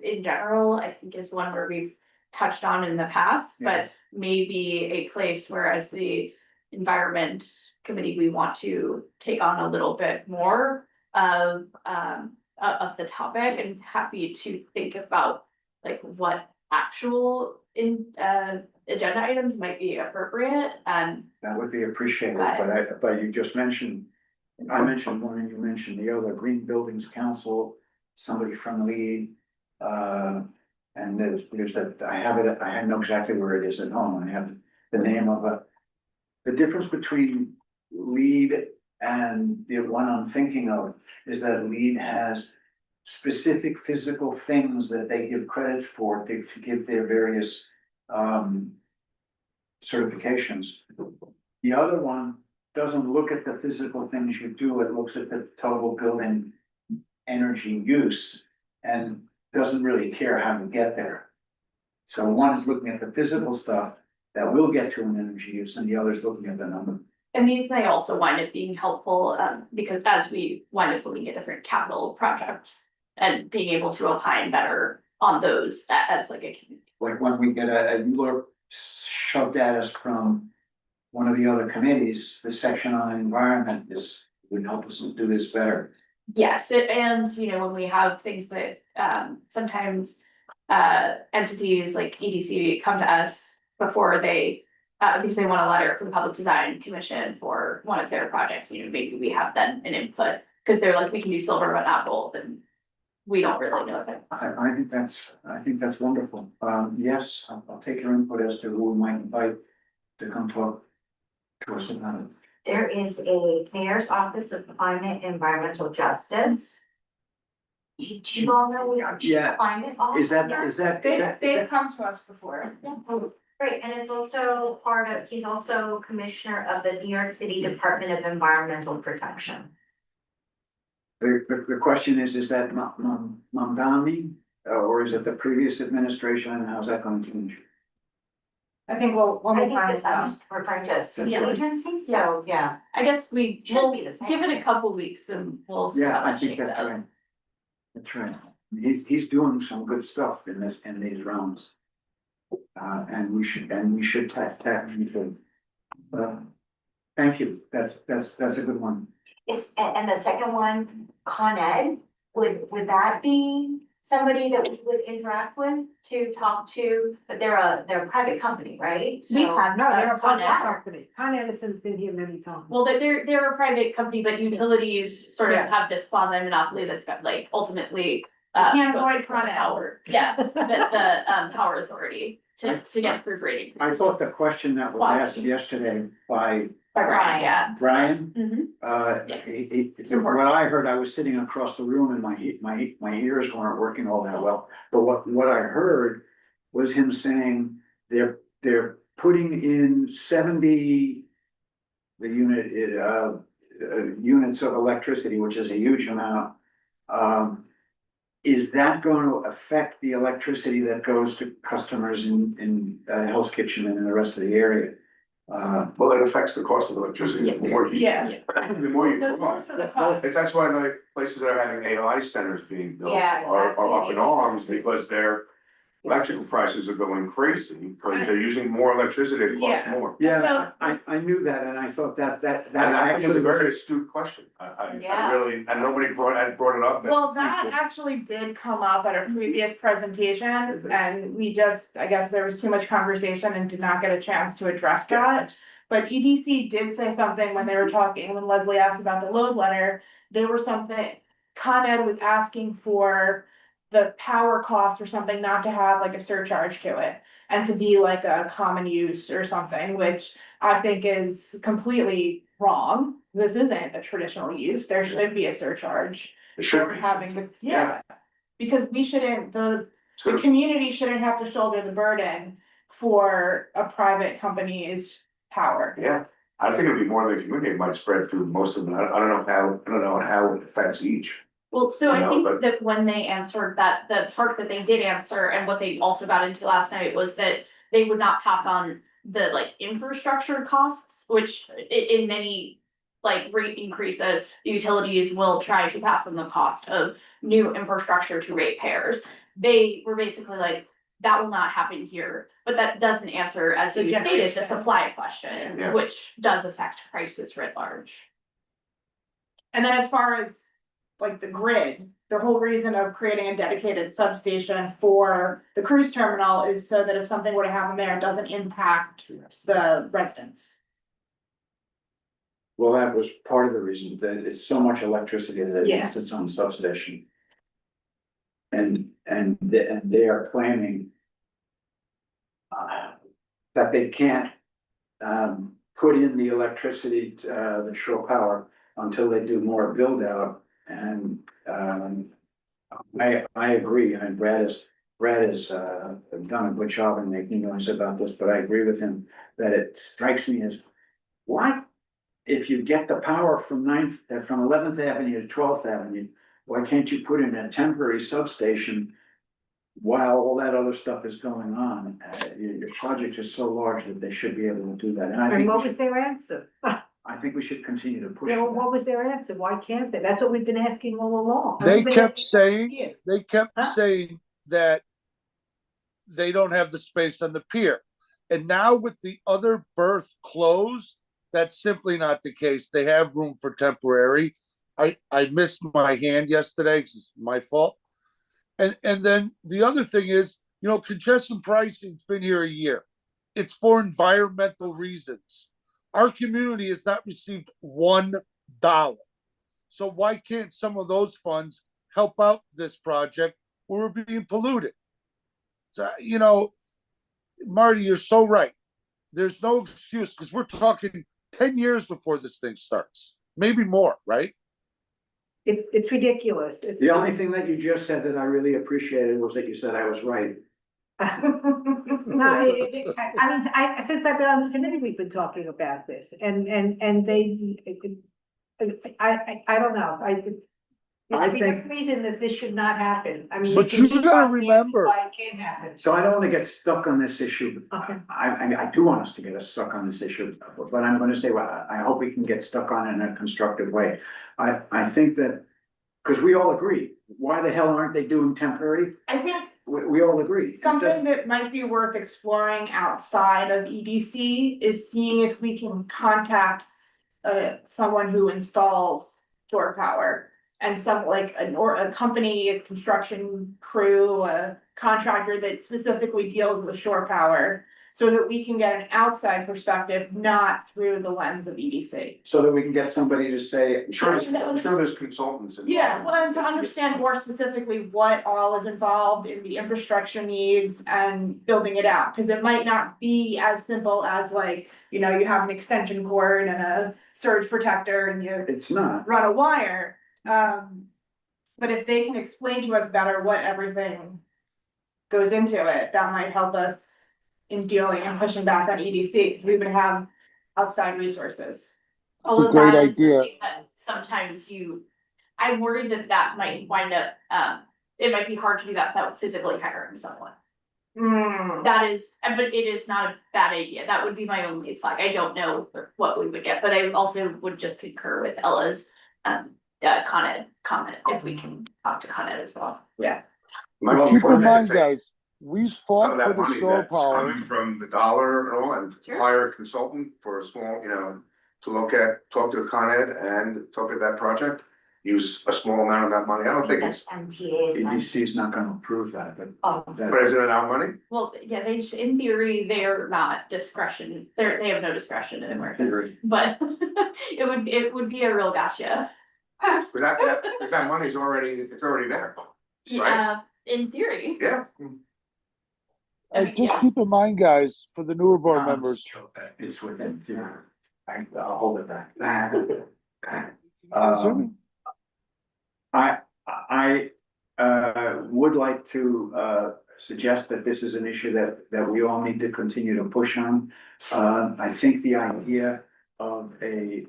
in general, I think is one where we've touched on in the past, but maybe a place where, as the environment committee, we want to take on a little bit more of the topic, and happy to think about like what actual agenda items might be appropriate. And That would be appreciated, but you just mentioned, I mentioned one and you mentioned the other, Green Buildings Council, somebody from Lead. And there's that, I know exactly where it is at home, I have the name of the difference between Lead and the one I'm thinking of is that Lead has specific physical things that they give credit for to give their various certifications. The other one doesn't look at the physical things you do, it looks at the total building energy use and doesn't really care how to get there. So one is looking at the physical stuff that will get to an energy use, and the other is looking at the number. And these may also wind up being helpful, because as we wind up looking at different capital projects and being able to opine better on those as like a community. Like when we get a alert shoved at us from one of the other committees, the section on environment would help us do this better. Yes, and you know, when we have things that sometimes entities like EDC come to us before they because they want a letter from the Public Design Commission for one of their projects, you know, maybe we have then an input, because they're like, we can do silver but not gold, and we don't really know that. I think that's wonderful. Yes, I'll take your input as to who we might invite to come talk to us about it. There is a Mayor's Office of Climate and Environmental Justice. Did you all know we are Yeah. climate Is that, officer? They've come to us before. Yeah, great, and it's also he's also commissioner of the New York City Department of Environmental Protection. The question is that Mamdani, or is it the previous administration, and how's that going to change? I think we'll I think find this, I'm just referring to a city That's right. agency, so, yeah. I guess we Should will be the same. give it a couple weeks and we'll see Yeah, how I that think shakes that's out. right. That's right. He's doing some good stuff in these rounds. And we should tap into. Thank you, that's a good one. And the second one, Con Ed, would that be somebody that we would interact with to talk to? But they're a private company, right? We So- have No, they're a Con Ed. company. Con Edison's been here many times. Well, they're a private company, but utilities sort of Yeah. have this quasi monopoly that's got like ultimately. can't goes avoid before Con Ed. power. Yeah, the power authority to get approved rating. I thought the question that was asked yesterday by By Brian, yeah. Brian, Mhm. what I heard, I was sitting across the room and my ears weren't working all that well. But what I heard was him saying they're putting in 70 units of electricity, which is a huge amount. Is that going to affect the electricity that goes to customers in Hell's Kitchen and in the rest of the area? Well, it affects the cost of electricity, the more you. Yeah. The more you So it's provide. most of the cost. That's why like places that are having AI centers being built Yeah, are exactly. up in arms because their electrical prices are going crazy because they're using more electricity, it costs Yeah. more. Yeah, I knew that, and I thought that And I think it's actually a was. very astute question. I Yeah. really, and nobody brought it up. Well, that actually did come up at a previous presentation, and we just, I guess there was too much conversation and did not get a chance to address that. But EDC did say something when they were talking, when Leslie asked about the load letter, Con Ed was asking for the power cost or something not to have like a surcharge to it, and to be like a common use or something, which I think is completely wrong. This isn't a traditional use, there should be a surcharge It should for be. having the, Yeah. because we shouldn't, the So- community shouldn't have to shoulder the burden for a private company's power. Yeah, I think it'd be more than the community, it might spread through most of them. I don't know how it affects each. Well, so I No, think but- that when they answered that, the part that they did answer and what they also got into last night was that they would not pass on the like infrastructure costs, which in many like rate increases, the utilities will try to pass on the cost of new infrastructure to ratepayers. They were basically like, that will not happen here, but that doesn't answer, as The you stated, the generation. supply question, Yeah. which does affect prices writ large. And then as far as like the grid, the whole reason of creating a dedicated substation for the cruise terminal is so that if something were to happen there, it doesn't impact the residents. Well, that was part of the reason, that it's so much electricity that it Yeah. needs its own substation. And they are planning that they can't put in the electricity, the shore power until they do more build out. And I agree, and Brad is Brad has done a good job in making noise about this, but I agree with him that it strikes me as, why? If you get the power from from 11th Avenue to 12th Avenue, why can't you put in a temporary substation while all that other stuff is going on? Your project is so large that they should be able to do that. And I And think, what was their answer? I think we should continue to push. You know, for that. what was their answer? Why can't they? That's what we've been asking all along. They We've been kept asking- saying, they kept Huh? saying that they don't have the space on the pier. And now with the other berth closed, that's simply not the case. They have room for temporary. I missed my hand yesterday because it's my fault. And then the other thing is, you know, congestion pricing's been here a year. It's for environmental reasons. Our community has not received $1. So why can't some of those funds help out this project where we're being polluted? So, you know, Marty, you're so right. There's no excuse because we're talking 10 years before this thing starts, maybe more, right? It's ridiculous. The only thing that you just said that I really appreciated was that you said I was right. No, I mean, since I've been on this committee, we've been talking about this and they, I don't know, I there's think- no reason that this should not happen. I mean. But we can you keep gotta on asking remember- Why it can't happen. So I don't want to get stuck on this issue. Okay. I do want us to get us stuck on this issue, but I'm going to say, well, I hope we can get stuck on it in a constructive way. I think that, because we all agree, why the hell aren't they doing temporary? I think We all agree. It something doesn't- that might be worth exploring outside of EDC is seeing if we can contact someone who installs shore power. And some like a company, a construction crew, a contractor that specifically deals with shore power. So that we can get an outside perspective, not through the lens of EDC. So that we can get somebody to say, I'm sure there's consultants. involved. Yeah, well, and to understand more specifically what all is involved in the infrastructure needs and building it out, cause it might not be as simple as like, you know, you have an extension cord and a surge protector and you it's not. run a wire. But if they can explain to us better what everything goes into it, that might help us in dealing and pushing back on EDC, cause we would have outside resources. Although great that is idea. something that sometimes I'm worried that might wind up, it might be hard to do that without physically hiring someone. That is, but it is not a bad idea. That would be my only flag. I don't know what we would get, but I also would just concur with Ella's Con Ed comment, if we can talk to Con Ed as well. Yeah. Might Well, be Keep in important to mind, take guys, we some fought of for that the money shore that's power. coming from the dollar and all, and Sure. hire a consultant for a small, you know, to talk to Con Ed and talk at that project. Use a small amount of that money. I don't think it's, MTA's. EDC is not going to approve that, but but that, isn't it our money? Well, yeah, in theory, they're not discretion, they have no discretion in emergency, but it would be a real gotcha. But that money's it's already there. Yeah, in theory. Yeah. I mean, Just yes. keep in mind, guys, for the newer board members, it's within, I'll hold it back. Sorry. I would like to suggest that this is an issue that we all need to continue to push on. I think the idea of a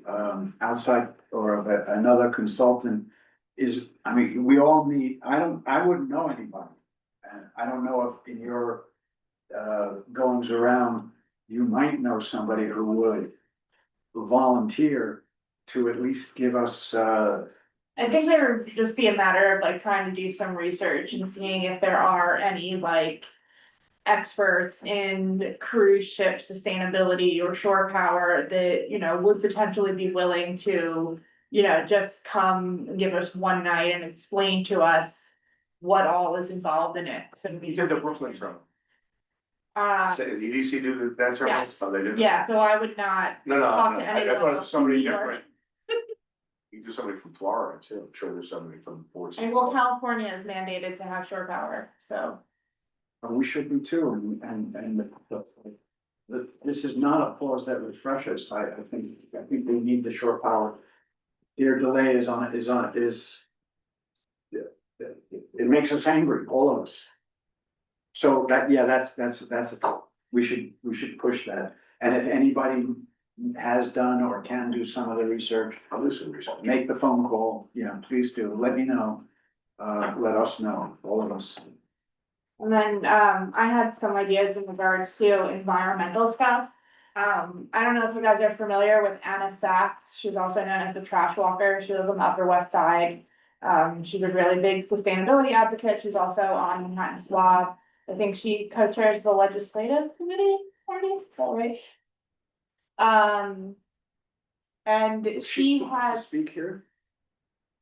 outside or of another consultant is, I mean, we all need, I wouldn't know anybody. And I don't know if in your goings around, you might know somebody who would volunteer to at least give us I think there would just be a matter of like trying to do some research and seeing if there are any like experts in cruise ship sustainability or shore power that, you know, would potentially be willing to, you know, just come and give us one night and explain to us what all is involved in it. So You did the Brooklyn terminal. Does EDC do that terminal? yes. Oh, they do? Yeah, so I would not No, talk no, to I anyone thought it was else in somebody New York. different. You do somebody from Florida too. I'm sure there's somebody from Boise. And well, California is mandated to have shore power, so. we should be too, and this is not a pause that refreshes, I think we need the shore power. Their delay is it makes us angry, all of us. So that, yeah, we should push that. And if anybody has done or can do some of the research, I'll do some research. make the phone call, please do, let me know. Let us know, all of us. And then, I had some ideas in regards to environmental stuff. I don't know if you guys are familiar with Anna Sachs. She's also known as the trash walker. She lives on the Upper West Side. She's a really big sustainability advocate. She's also on Manhattan Swab. I think she co-chairs the legislative committee party, is that right? And she wants to has. Speak here.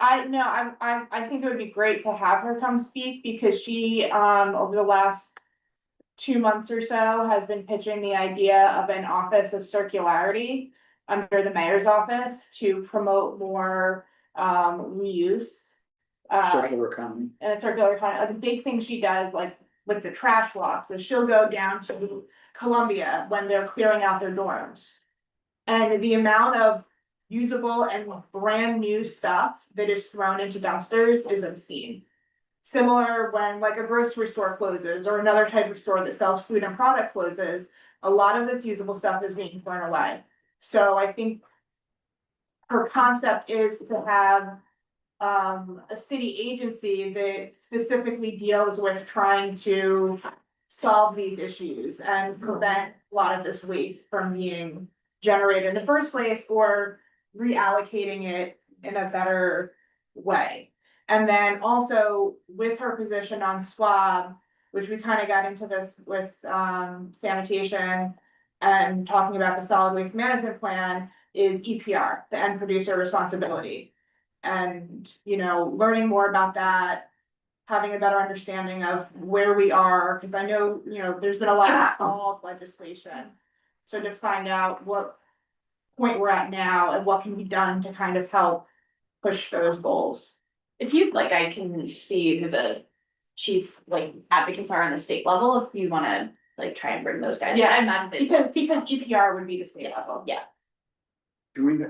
I think it would be great to have her come speak because she, over the last 2 months or so, has been pitching the idea of an office of circularity under the mayor's office to promote more, reuse. Circular economy. And a circular economy, like the big thing she does, like with the trash walks, is she'll go down to Columbia when they're clearing out their dorms. And the amount of usable and brand new stuff that is thrown into dumpsters is obscene. Similar when like a grocery store closes or another type of store that sells food and product closes, a lot of this usable stuff is being thrown away. So I think her concept is to have a city agency that specifically deals with trying to solve these issues and prevent a lot of this waste from being generated in the first place or reallocating it in a better way. And then also with her position on SWAB, which we kind of got into this with sanitation and talking about the solid waste management plan, is EPR, the end producer responsibility. And, learning more about that, having a better understanding of where we are, because I know, there's been a lot of stalled legislation. So to find out what point we're at now and what can be done to kind of help push those goals. If you'd like, I can see who the chief advocates are on the state level, if you wanna try and bring those guys. Yeah, I imagine Because EPR would be the state Yes, level. yeah.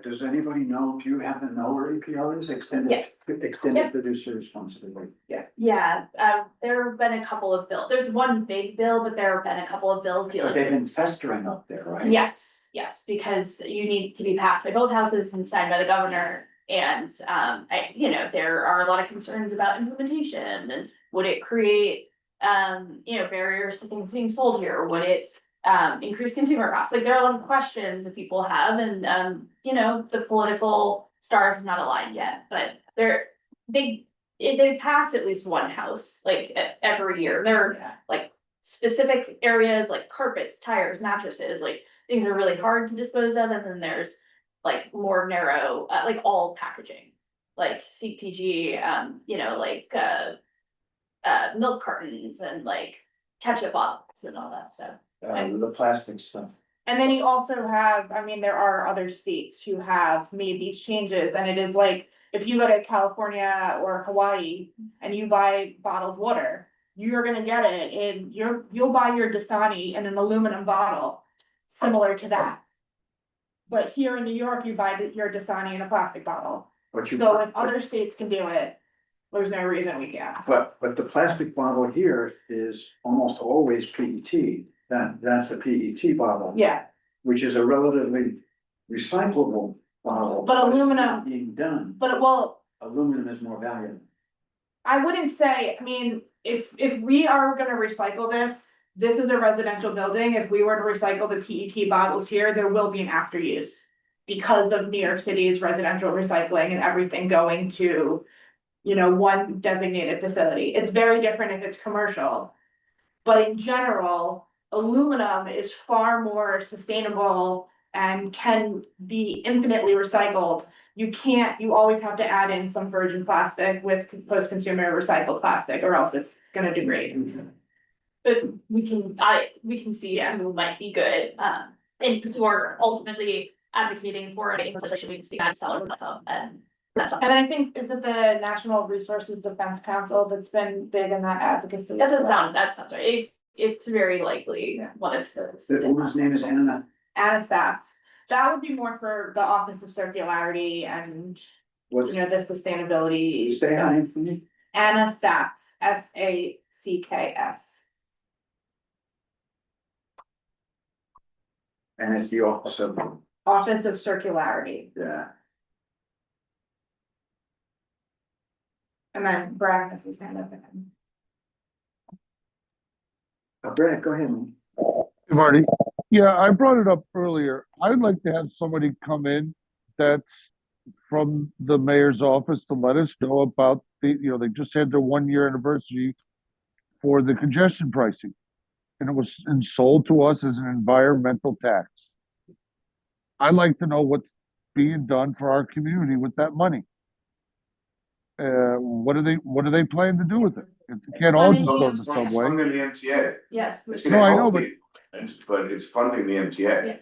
Does anybody know, do you happen to know where EPR is? Yes. Extended Yep. producer responsibility. Yeah. Yeah, there have been a couple of bills. There's one big bill, but there have been a couple of bills But dealing. they've been festering up there, right? Yes, because you need to be passed by both houses and signed by the governor. And there are a lot of concerns about implementation and would it create barriers to things being sold here? Would it increase consumer costs? There are a lot of questions that people have and the political stars have not aligned yet, but they pass at least one house every year. There are specific areas like carpets, tires, mattresses, things are really hard to dispose of, and then there's more narrow, all packaging, CPG, milk cartons and ketchup bottles and all that stuff. The plastic stuff. And then you also have, there are other states who have made these changes, and it is if you go to California or Hawaii and you buy bottled water, you're gonna get it and you'll buy your Dasani in an aluminum bottle, similar to that. But here in New York, you buy your Dasani in a plastic bottle. So if other states can do it, there's no reason we can't. But the plastic bottle here is almost always PET. That's a PET bottle. Yeah, Which is a relatively recyclable bottle. But it's aluminum- not being done. but Aluminum is more valuable. I wouldn't say, if we are gonna recycle this is a residential building. If we were to recycle the PET bottles here, there will be an after use. Because of New York City's residential recycling and everything going to, one designated facility. It's very different if it's commercial. But in general, aluminum is far more sustainable and can be infinitely recycled. You always have to add in some virgin plastic with post-consumer recycled plastic, or else it's gonna degrade. But we can see who might be good, and who are ultimately advocating for it, legislation, we can see that seller and. And I think, is it the National Resources Defense Council that's been big in that advocacy? That sounds right. It's very likely one of those. The woman's name is Anna. Anna Sachs. That would be more for the Office of Circularity and, What's, the sustainability. say her name for me? Anna Sachs, SACKS. And it's the Office of, Office of Circularity. yeah. And then Brad has his hand up again. Brad, go ahead. Hey, Marty, yeah, I brought it up earlier. I'd like to have somebody come in that's from the mayor's office to let us know about they just had their 1 year anniversary for the congestion pricing. And it was sold to us as an environmental tax. I'd like to know what's being done for our community with that money. What do they plan to do with it? It can't all just go in the It's subway. funding the MTA. Yes. It's No, gonna I know, help but- people, but it's funding the MTA.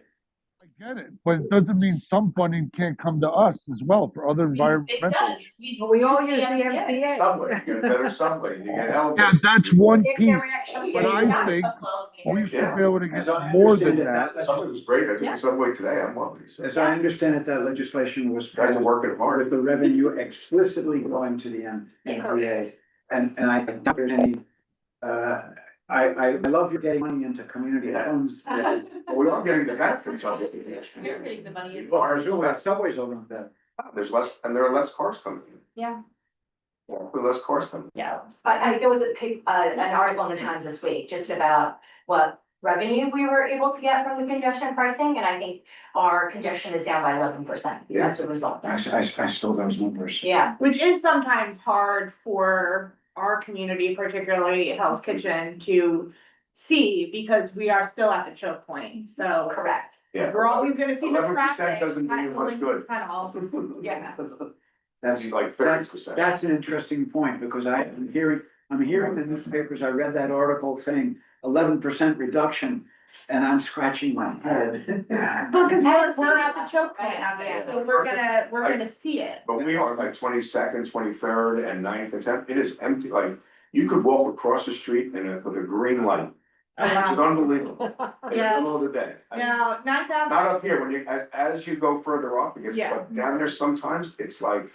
I get it, but it doesn't mean some funding can't come to us as well for other It environmental. does. We all use the MTA. Subway, you get a better subway, you get elevators. Yeah, that's one If piece, they're actually but getting I it. think we should be able to As get I more understand than it, that. that, Subway was great, I took Yeah. the subway today, I'm loving it. as I understand it, that legislation was Guys are working hard. with the revenue explicitly going to the MTA. And I don't there's any, I love you getting money into community funds. But we are getting the benefits of it. You're getting the money in. Well, I assume that subways will run that. There's less, and there are less cars coming in. Yeah. There are less cars coming. Yeah. There was an article in the Times this week just about what revenue we were able to get from the congestion pricing, and I think our congestion is down by 11% as a result. I stole those numbers. Yeah, Which is sometimes hard for our community, particularly Hell's Kitchen, to see because we are still at the choke point, so. correct. Yeah. We're always gonna see the 11% traffic. doesn't do you at much the good. tunnel. Yeah. That's Like that's 30%. that's an interesting point, because I'm hearing the newspapers, I read that article saying 11% reduction, and I'm scratching my head. Because we're at the choke point on this, so we're gonna see it. But we are like 22nd, 23rd and 9th and 10th, it is empty, like, you could walk across the street with a green light. Which is unbelievable. In the Yeah. middle of the day. I mean, Now, Ninth Avenue. not up here, when you, as you go further up, it gets, Yeah. but down there sometimes, it's like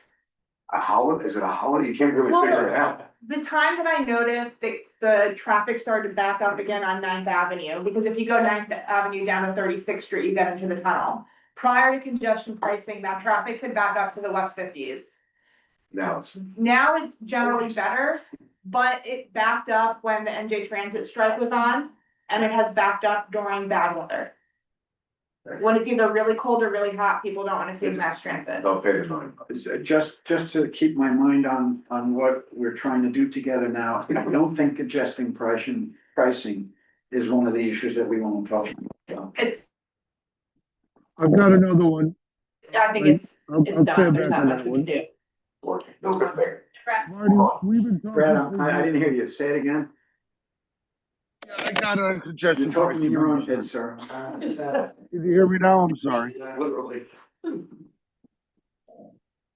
a holiday, is it a holiday? You can't really Well, figure it out. The time that I noticed that the traffic started to back up again on Ninth Avenue, because if you go Ninth Avenue down to 36th Street, you get into the tunnel. Prior to congestion pricing, that traffic could back up to the West 50s. Now it's, Now it's generally better, but it backed up when the NJ Transit strike was on, and it has backed up during bad weather. When it's either really cold or really hot, people don't wanna take mass transit. they'll pay the money. Just to keep my mind on what we're trying to do together now, I don't think congesting pricing is one of the issues that we want to talk about. It's, I've got another one. I think it's I'll done, stand there's back not on much that we one. can do. Working. No good thing. Marty, we've been talking. Brad, I didn't hear you, say it again. I got a congestion. You're talking in your own pricing. head, sir. Did you hear me now? I'm sorry. Literally.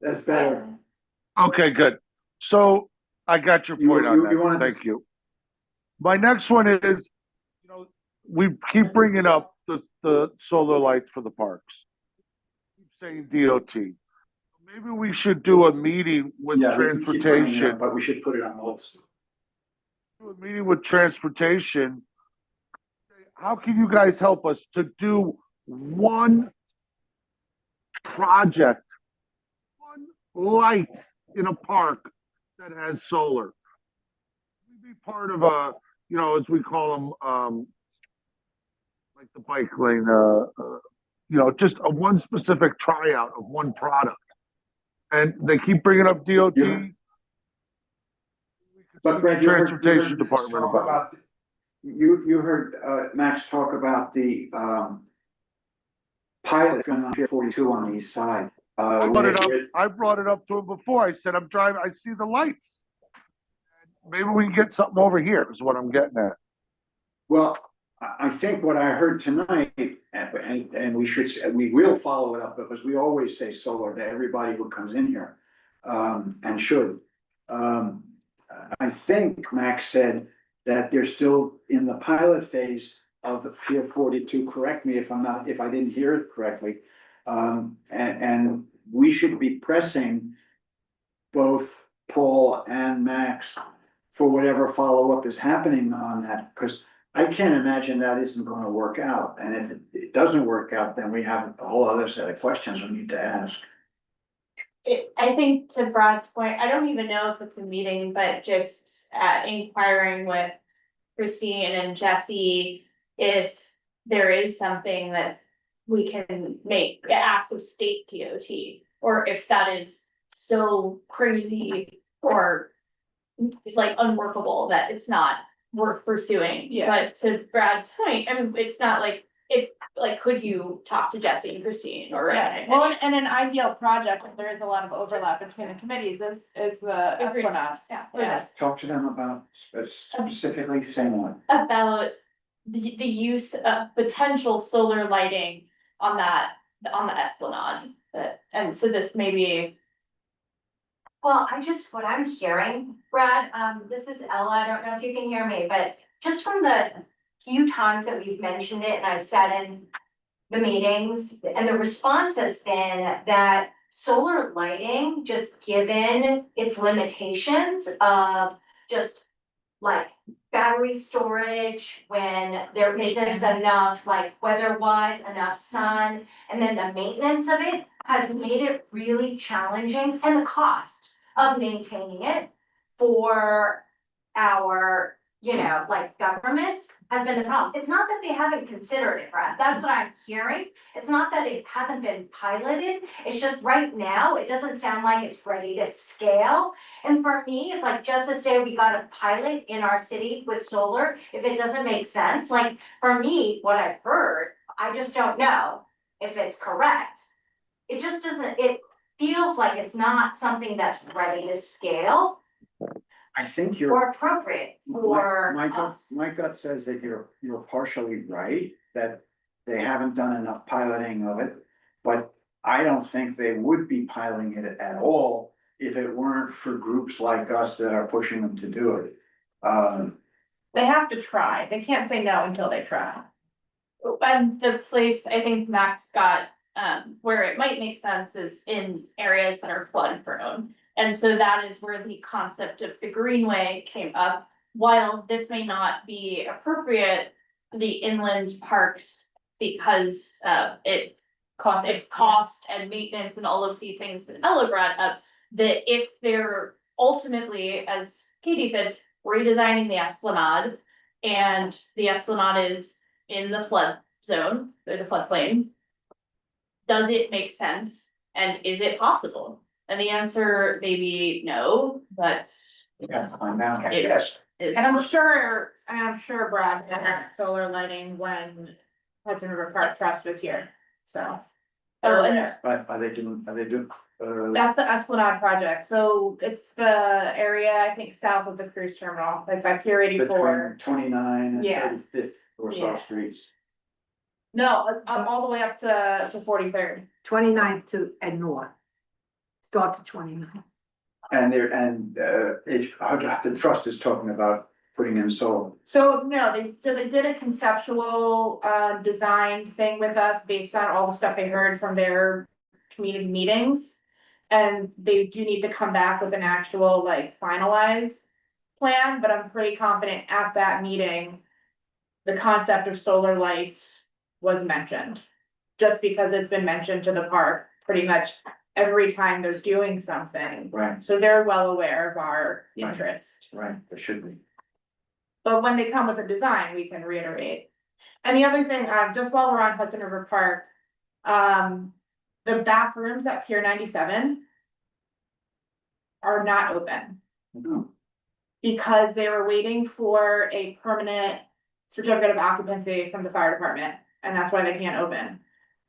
That's better. Okay, good. So I got your point on you wanted that. to Thank you. My next one is, we keep bringing up the solar lights for the parks. Keep saying DOT. Maybe we should do a meeting with Yeah, we can keep bringing it up, transportation. but we should put it on the list. Do a meeting with transportation. How can you guys help us to do one project, one light in a park that has solar? We'd be part of a, as we call them, like the bike lane, just a one specific tryout of one product. And they keep bringing up DOT. Yeah. But Brad, you heard Transportation Max Department talk about it. you heard Max talk about the pilot going on Pier 42 on the east side. I brought it up to him before. I said, I'm driving, I see the lights. Maybe we can get something over here, is what I'm getting at. Well, I think what I heard tonight, and we will follow it up, because we always say solar to everybody who comes in here, and should. I think Max said that they're still in the pilot phase of the Pier 42, correct me if I didn't hear it correctly. And we should be pressing both Paul and Max for whatever follow-up is happening on that, because I can't imagine that isn't gonna work out, and if it doesn't work out, then we have a whole other set of questions we need to ask. I think to Brad's point, I don't even know if it's a meeting, but just inquiring with Christine and Jesse. If there is something that we can ask of state DOT, or if that is so crazy or like unworkable that it's not worth pursuing. Yeah. But to Brad's point, I mean, it's not like, could you talk to Jesse and Christine or anything? Well, and an ideal project, if there is a lot of overlap between the committees, is the Agreed. Esplanade. Yeah. Talk to them about specifically saying what. About the use of potential solar lighting on on the Esplanade. And so this may be, Well, what I'm hearing, Brad, this is Ella, I don't know if you can hear me, but just from the few times that we've mentioned it and I've sat in the meetings, and the response has been that solar lighting, just given its limitations of just like battery storage, when there isn't enough, like weather-wise, enough sun, and then the maintenance of it has made it really challenging, and the cost of maintaining it for our, like government has been the problem. It's not that they haven't considered it, Brad, that's what I'm hearing. It's not that it hasn't been piloted, it's just right now, it doesn't sound like it's ready to scale. And for me, it's like, just to say we got a pilot in our city with solar, if it doesn't make sense, like, for me, what I've heard, I just don't know if it's correct. It just doesn't, it feels like it's not something that's ready to scale I think you're. or appropriate for My gut, us. my gut says that you're partially right, that they haven't done enough piloting of it. But I don't think they would be piloting it at all if it weren't for groups like us that are pushing them to do it. They have to try, they can't say no until they try. and the place I think Max got, where it might make sense is in areas that are flood prone. And so that is where the concept of the greenway came up. While this may not be appropriate, the inland parks, because cost and maintenance and all of the things that Ella brought up, that if they're ultimately, as Katie said, redesigning the Esplanade, and the Esplanade is in the flood zone, or the floodplain, does it make sense? And is it possible? And the answer may be no, but Yeah, find out. it Yes. is. And I'm sure Brad had solar lighting when Hudson River Park Trust was here, so. Oh, and Are they doing, That's the Esplanade project, so it's the area, I think, south of the cruise terminal, like by Pier 84. between 29 and Yeah. 35th or Yeah. so streets? No, it's up all the way up to 43rd. 29th to and north. Start to 29. And the trust is talking about putting in solar. So no, they did a conceptual design thing with us based on all the stuff they heard from their community meetings. And they do need to come back with an actual like finalized plan, but I'm pretty confident at that meeting. The concept of solar lights was mentioned. Just because it's been mentioned to the park pretty much every time they're doing something. Right, So they're well aware of our Right. interest. right, there should be. But when they come with a design, we can reiterate. And the other thing, just while we're on Hudson River Park, the bathrooms at Pier 97 are not open No. because they were waiting for a permanent certificate of occupancy from the fire department, and that's why they can't open.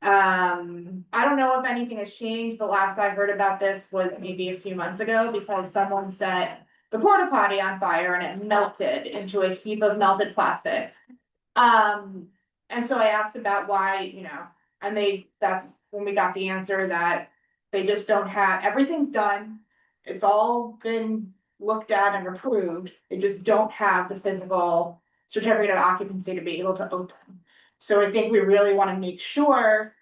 I don't know if anything has changed. The last I heard about this was maybe a few months ago because someone set the porta potty on fire and it melted into a heap of melted plastic. And so I asked about why, and that's when we got the answer that they just don't have, everything's done. It's all been looked at and approved. They just don't have the physical certificate of occupancy to be able to open. So I think we really want to make sure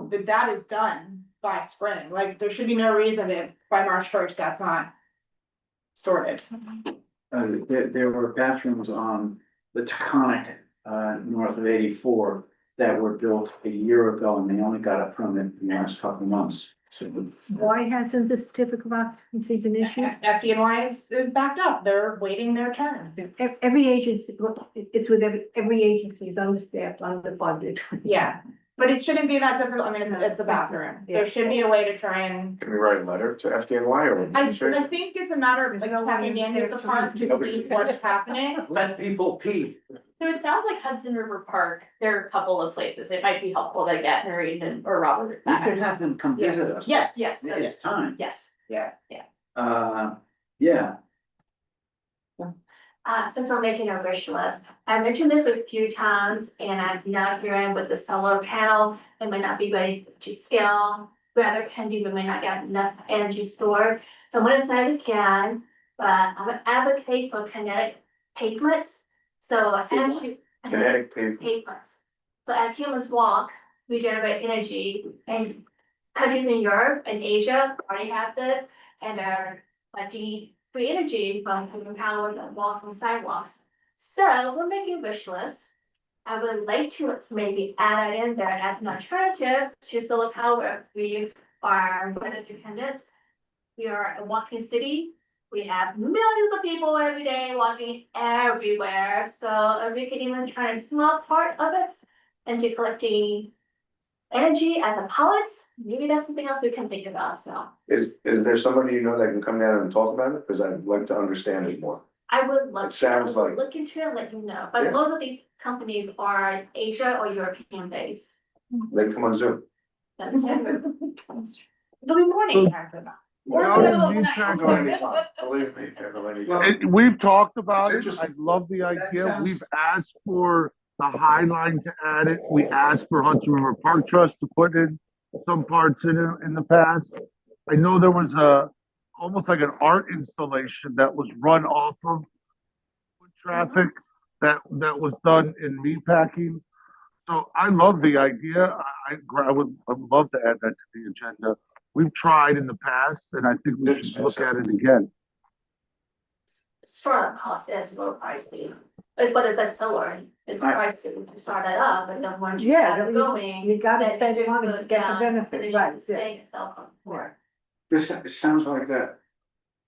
that that is done by spring. Like, there should be no reason that by March 1st, that's not sorted. There were bathrooms on the Taconic north of 84 that were built a year ago and they only got a permit in the last couple of months. So Why hasn't the certificate of occupancy been issued? FDNY is backed up, they're waiting their turn. Every agency, it's with every agency is understaffed, underfunded. Yeah, but it shouldn't be that difficult, I mean, it's a bathroom, there should be a way to try and. Can we write a letter to FDNY or? I think it's a matter of like checking in with the park to see what's happening. Let people pee. So it sounds like Hudson River Park, there are a couple of places, it might be helpful to get Harry and or Robert we back. could have them come visit us. Yes, yes, It's time. yes. Yeah. Yeah. Yeah, Since we're making a wish list, I mentioned this a few times and I'm not hearing with the solar panel, it might not be ready to scale. Rather pending, we may not get enough energy stored. So I'm gonna say it again, but I'm an advocate for kinetic pavements. So as you. Kinetic pavement. Pavements. So as humans walk, we generate energy and countries in Europe and Asia already have this and are collecting free energy from human power that walk on sidewalks. So we're making a wish list. I would like to maybe add that in there as an alternative to solar power. We are weather dependent. We are a walking city. We have millions of people every day walking everywhere. So if we can even turn a small part of it into collecting energy as a pellet, maybe that's something else we can think about as well. Is there somebody you know that can come down and talk about it? Cause I'd like to understand it more. I would love It to, sounds like- look into it and let you know, but Yeah. most of these companies are Asia or European based. They can come on Zoom. That's true. That's true. It'll be morning time for them. Or No, in the middle of the you night. can't Go anytime, believe me, Evelyn. We've talked about It's it. I interesting. love the That idea. sounds- We've asked for the High Line to add it. We asked for Hudson River Park Trust to put in some parts in the past. I know there was almost like an art installation that was run off of foot traffic that was done in meatpacking. So I love the idea. I would love to add that to the agenda. We've tried in the past, and I think we should look at it again. Startup cost is more pricey, but it's like solar, it's Right. pricey to start it up, and then once you Yeah, have it going. you gotta then spend you money to put get the down, benefit, finish right, yeah. Sustain itself on board. it sounds like that,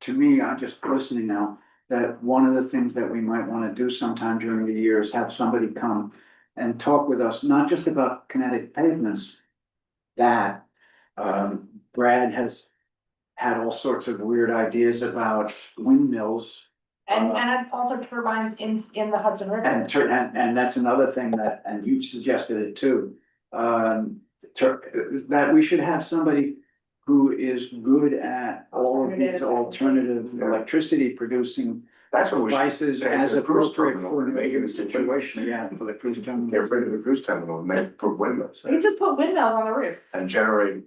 to me, I'm just listening now, that one of the things that we might wanna do sometime during the year is have somebody come and talk with us, not just about kinetic pavements. That, Brad has had all sorts of weird ideas about windmills. And also turbines in the Hudson River. And that's another thing that, and you've suggested it too. That we should have somebody who is good at all of these alternative electricity producing That's what we should devices say as to the cruise appropriate terminal, for make it a a situation, yeah, for the cruise terminal. Get rid of the cruise terminal and make, put windmills You there just put windmills on the roof. and generate.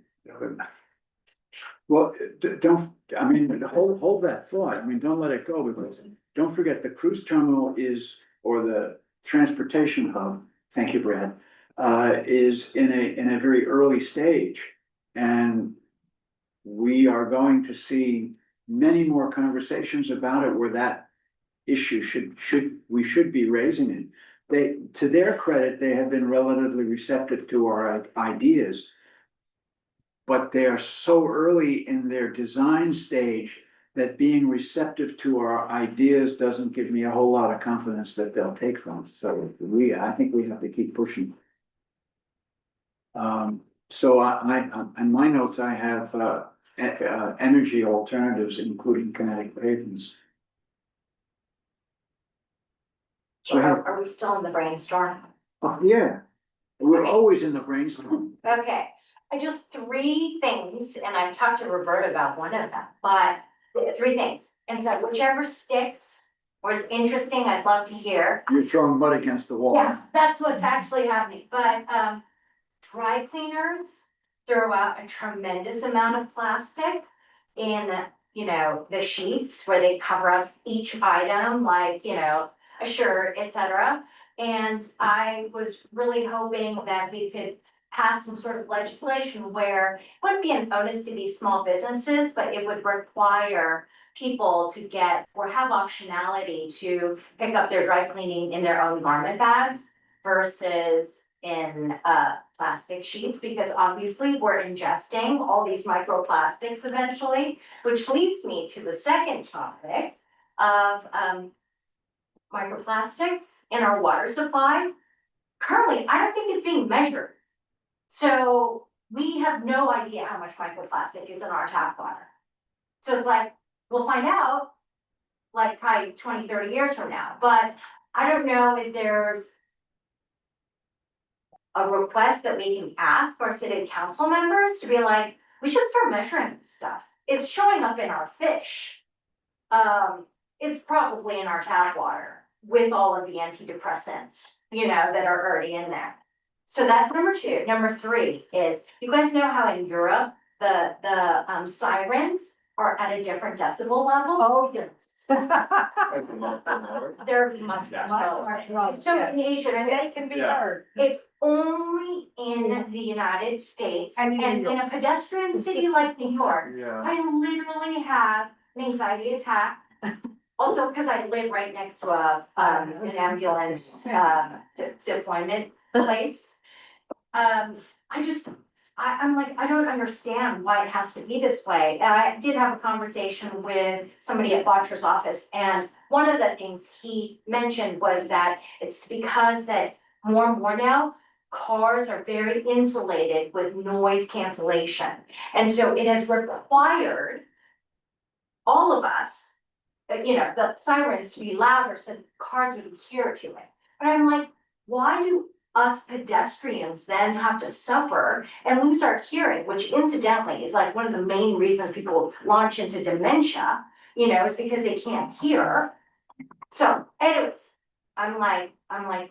Well, don't, I mean, hold that thought, I mean, don't let it go, because don't forget the cruise terminal is, or the transportation hub, thank you, Brad. Is in a very early stage, and we are going to see many more conversations about it where that issue we should be raising it. They, to their credit, they have been relatively receptive to our ideas. But they are so early in their design stage that being receptive to our ideas doesn't give me a whole lot of confidence that they'll take them. So I think we have to keep pushing. So in my notes, I have, energy alternatives, including kinetic pavements. So, Are we still in the brainstorm? oh, yeah, we're always in the brainstorm. Okay, I just three things, and I've talked to Roberta about one of them, but three things. And so whichever sticks or is interesting, I'd love to hear. You're throwing mud against the wall. Yeah, that's what's actually happening, but dry cleaners throw out a tremendous amount of plastic in, the sheets where they cover up each item, like, a shirt, etc. And I was really hoping that we could pass some sort of legislation where it wouldn't be an onus to these small businesses, but it would require people to get or have optionality to pick up their dry cleaning in their own garment bags. versus in plastic sheets, because obviously we're ingesting all these microplastics eventually, which leads me to the second topic of microplastics in our water supply. Currently, I don't think it's being measured. So we have no idea how much microplastic is in our tap water. So it's like, we'll find out like probably 20, 30 years from now, but I don't know if there's a request that we can ask our city council members to be like, we should start measuring this stuff. It's showing up in our fish. It's probably in our tap water with all of the antidepressants, that are already in there. So that's number two. Number three is, you guys know how in Europe, the sirens are at a different decibel level? Oh, yes. They're much lower. So in Asia, And they can be heard. it's only in the United States And and in in Europe. a pedestrian city like New York. Yeah. I literally have an anxiety attack. Also, because I live right next to an ambulance deployment place. I'm like, I don't understand why it has to be this way. And I did have a conversation with somebody at Botcher's office, and one of the things he mentioned was that it's because that more and more now, cars are very insulated with noise cancellation. And so it has required all of us, the sirens to be louder so cars would adhere to it. But I'm like, why do us pedestrians then have to suffer and lose our hearing, which incidentally is like one of the main reasons people launch into dementia, is because they can't hear. So anyways, I'm like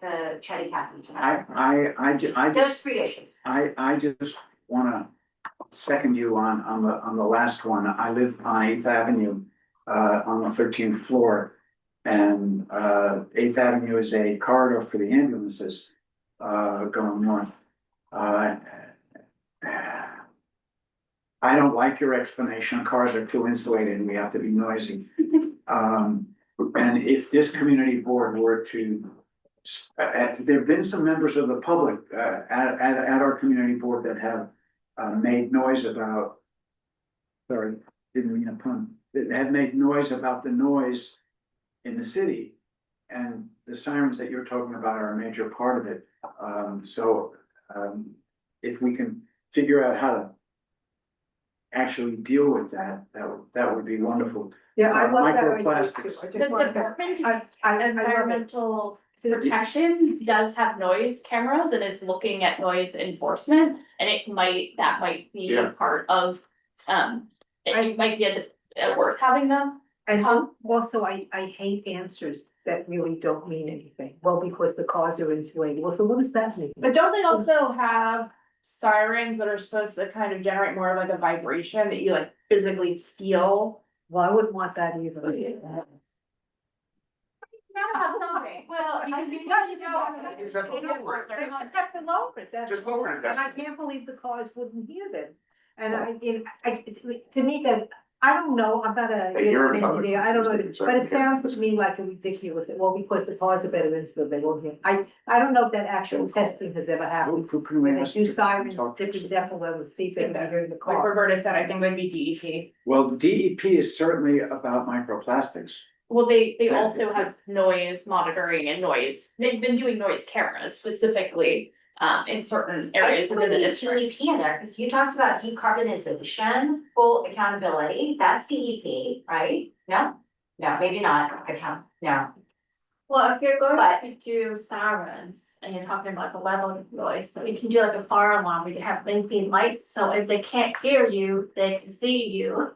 the Chetty Cathy tonight. Those three issues. I just wanna second you on the last one. I live on 8th Avenue, on the 13th floor. And 8th Avenue is a corridor for the ambulances going north. I don't like your explanation. Cars are too insulated and we have to be noisy. And if this community board were to, there've been some members of the public at our community board that have made noise about, sorry, didn't mean a pun, that have made noise about the noise in the city. And the sirens that you're talking about are a major part of it. If we can figure out how to actually deal with that, that would be wonderful. Yeah, I love that idea Microplastics. too. I The just want Department I love it. Environmental So the- Protection does have noise cameras and is looking at noise enforcement, and that might be Yeah. part of, it might be worth having them. And also, I hate answers that really don't mean anything. Well, because the cars are insulated. Well, so what does that mean? But don't they also have sirens that are supposed to kind of generate more of like a vibration that you like physically feel? Well, I wouldn't want that either. Gotta have something. Well, You have to lower it, that's. Just lower it, And I can't believe the cars wouldn't hear them. And to me, that, I don't know, I'm not a, They hear it on the- engineer, I don't know, it's but it like- sounds to me like a ridiculous, well, because the cars are better insulated, they won't hear. I don't know if that actual testing has ever happened. Who can we When they ask do to sirens, talk to us? different decibel levels, see if they can hear the Like car. Roberta said, I think it would be DEP. Well, DEP is certainly about microplastics. Well, they also have noise monitoring and they've been doing noise cameras specifically, in certain areas within the district. DEP in there, because you talked about decarbonization, full accountability, that's DEP, right? No, maybe not, no. Well, if you're going But- to do sirens and you're talking about the level of noise, so you can do like a fire alarm, where you have blinking lights, so if they can't hear you, they can see you.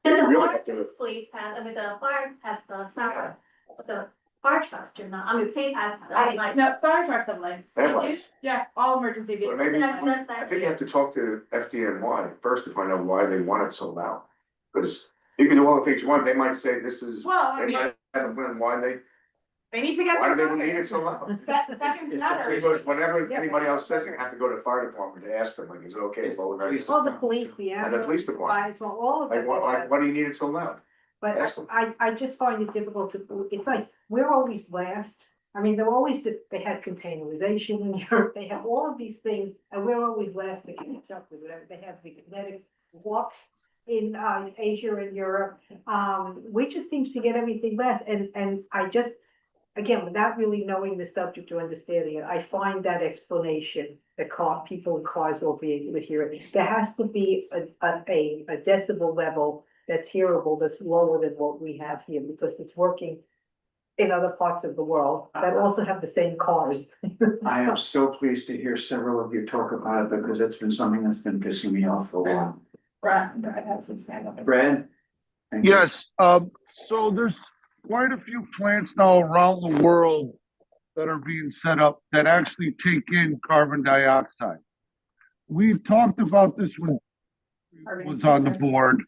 They And the really fire have to- police has, the fire has the siren, but the fire trucks do not, police has the lights. No, fire trucks have lights. They have They do? lights. Yeah, all emergency vehicles. maybe- have lights. I think you have to talk to FDNY first to find out why they want it so loud. Because you can do all the things you want, they might say this is, Well, I they mean, might have a plan why they need to get. why do some they need fire. it so loud? Second matter. Because whenever anybody else says it, you have to go to the fire department to ask them, like, is it okay? It's Well, we're police. Well, the police, the And the police department. ambulance, well, all of Like, them. why do you need it so loud? But Ask them. I just find it difficult to, it's like, we're always last. I mean, they had containerization in Europe, they have all of these things, and we're always last to catch up with it. They have the kinetic walks in Asia and Europe. We just seems to get everything last, and I just, again, without really knowing the subject or understanding it, I find that explanation that people in cars won't be able to hear it. There has to be a decibel level that's hearable, that's lower than what we have here, because it's working in other parts of the world that also have the same cars. I am so pleased to hear several of you talk about it, because it's been something that's been pissing me off for a while. Brad has his hand up. Brad? Thank you. Yes, so there's quite a few plants now around the world that are being set up that actually take in carbon dioxide. We talked about this when was on the board.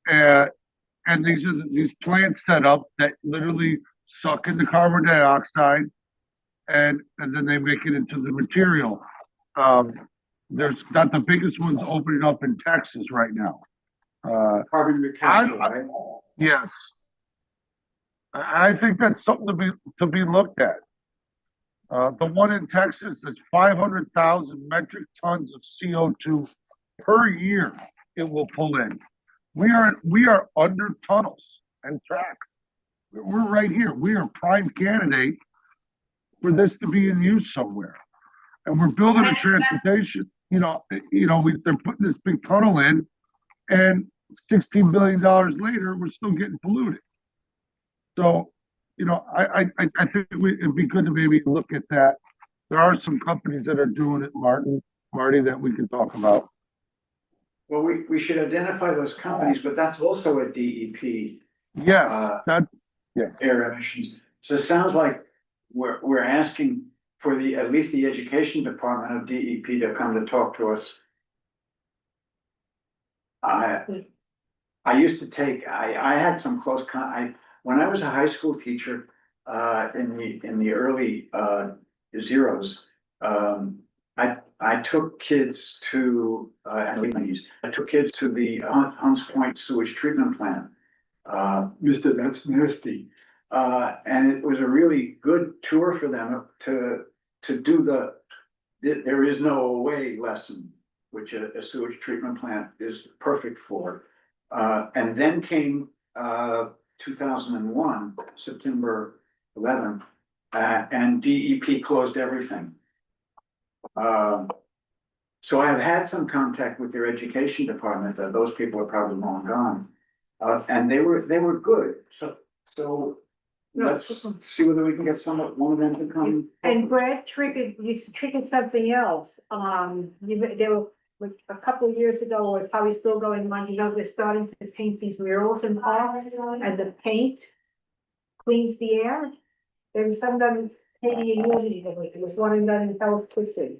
And these are these plants set up that literally suck in the carbon dioxide and then they make it into the material. There's not the biggest ones opening up in Texas right now. Carbon recapture, right? Yes. I think that's something to be looked at. The one in Texas is 500,000 metric tons of CO2 per year it will pull in. We are under tunnels and tracks. We're right here. We are a prime candidate for this to be in use somewhere. And we're building a transportation, they're putting this big tunnel in, and $16 billion later, we're still getting polluted. So, I think it'd be good to maybe look at that. There are some companies that are doing it, Marty, that we can talk about. Well, we should identify those companies, but that's also a DEP. Yes, Air emissions. So it sounds like we're asking for at least the education department of DEP to come to talk to us. I used to take, I had some close when I was a high school teacher, in the early zeros, I took kids to, the Hunts Point sewage treatment plant. Mister, that's nasty. And it was a really good tour for them to do there is no way lesson, which a sewage treatment plant is perfect for. And then came 2001, September 11th, and DEP closed everything. So I have had some contact with their education department. Those people are probably long gone, and they were good. So let's see whether we can get one of them to come. And Brad you triggered something else. There were like a couple of years ago, or it's probably still going on, they're starting to paint these murals in parks, and the paint cleans the air. There was some done painting in Unity, there was one done in Hell's Kitchen.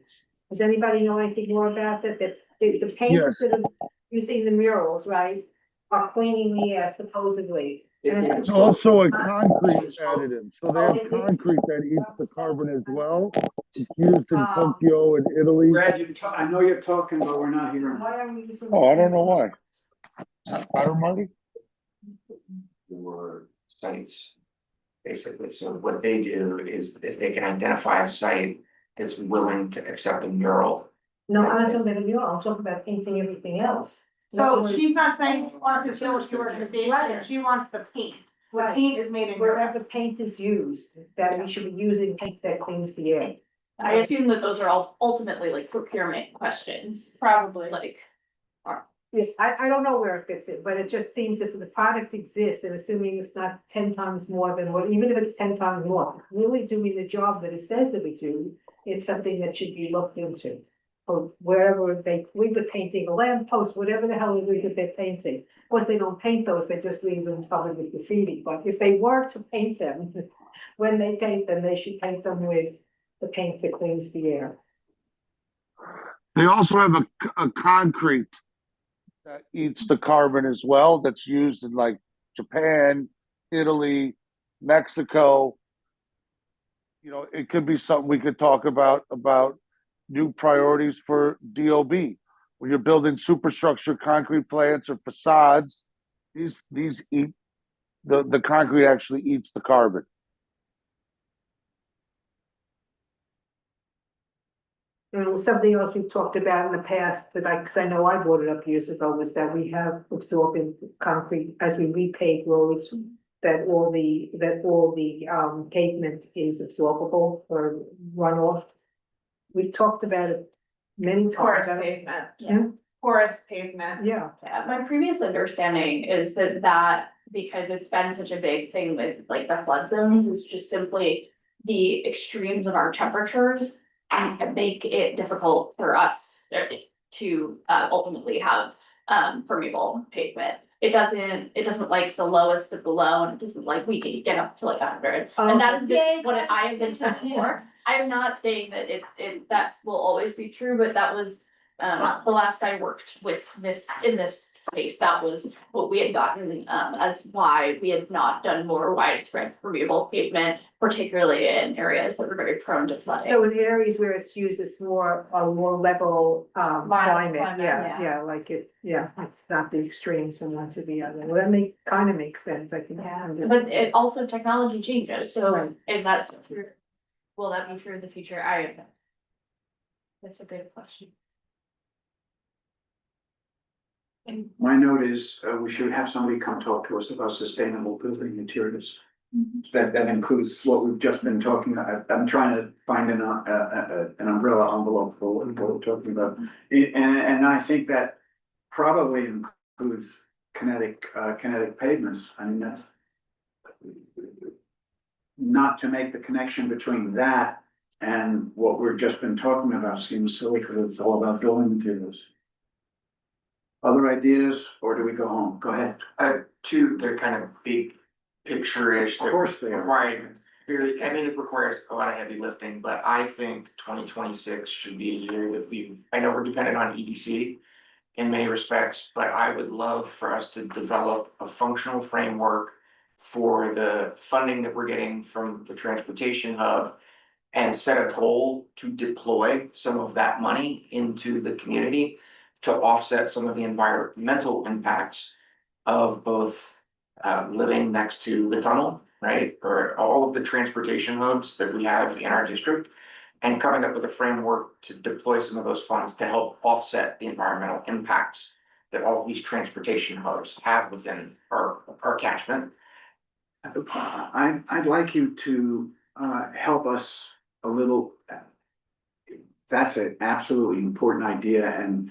Does anybody know anything more about that? The paints that are using the murals, right, are cleaning the air supposedly. It's also a concrete additive, so they have concrete that eats the carbon as well. It's used in Tokyo and Italy. Brad, I know you're talking, but we're not hearing. Oh, I don't know why. Better, Marty? For sites, basically. So what they do is if they can identify a site that's willing to accept a mural. No, I'm not talking about a mural, I'm talking about painting everything else. So she's not saying she wants to finish the organization, she wants the paint. The Right. paint is made in Wherever paint is used, that we should be using paint that cleans the air. I assume that those are all ultimately like procurement questions, probably. like. Yeah, I don't know where it fits in, but it just seems that the product exists, and assuming it's not 10 times more than what, even if it's 10 times more, really doing the job that it says that we do, it's something that should be looked into. Or wherever we were painting a lamppost, whatever the hell it is that they're painting. Of course, they don't paint those, they just leave them covered with graffiti, but if they were to paint them, when they paint them, they should paint them with the paint that cleans the air. They also have a concrete that eats the carbon as well, that's used in like Japan, Italy, Mexico. It could be something we could talk about new priorities for DOB. When you're building superstructure concrete plants or facades, these eat the concrete actually eats the carbon. Something else we've talked about in the past that cause I know I brought it up years ago, was that we have absorbent concrete as we repave roads. That all the pavement is absorbable for runoff. We've talked about it many Porous times. pavement. Yeah. Porous pavement. Yeah, Yeah, my previous understanding is that because it's been such a big thing with like the flood zones, is just simply the extremes of our temperatures and make it difficult for us to ultimately have permeable pavement. It doesn't like the lowest of the low, and it doesn't like we can get up to like 100. And that is what I have been told before. I am not saying that that will always be true, but that was the last I worked with this, in this space, that was what we had gotten, as why we had not done more widespread permeable pavement, particularly in areas that were very prone to flooding. so in areas where it's used, it's more, a more level, climate, climate, yeah, like it's not the extremes from one to the other. Well, that kind of makes sense, I think. Yeah. But it also, technology changes, so Right. is that still true? Will that be true in the future? That's a good question. My note is, we should have somebody come talk to us about sustainable building materials. That includes what we've just been talking about. I'm trying to find an umbrella envelope for what we're talking about. And I think that probably includes kinetic pavements. I mean, that's not to make the connection between that and what we've just been talking about seems silly, because it's all about building materials. Other ideas, or do we go home? Go ahead. Two, they're kind of big picture-ish. Of course they are. Required very, I mean, it requires a lot of heavy lifting, but I think 2026 should be a year that I know we're dependent on EDC in many respects, but I would love for us to develop a functional framework for the funding that we're getting from the transportation hub and set a goal to deploy some of that money into the community to offset some of the environmental impacts of both living next to the tunnel, right? Or all of the transportation hubs that we have in our district, and coming up with a framework to deploy some of those funds to help offset the environmental impacts that all of these transportation hubs have within our catchment. I'd like you to help us a little. That's an absolutely important idea, and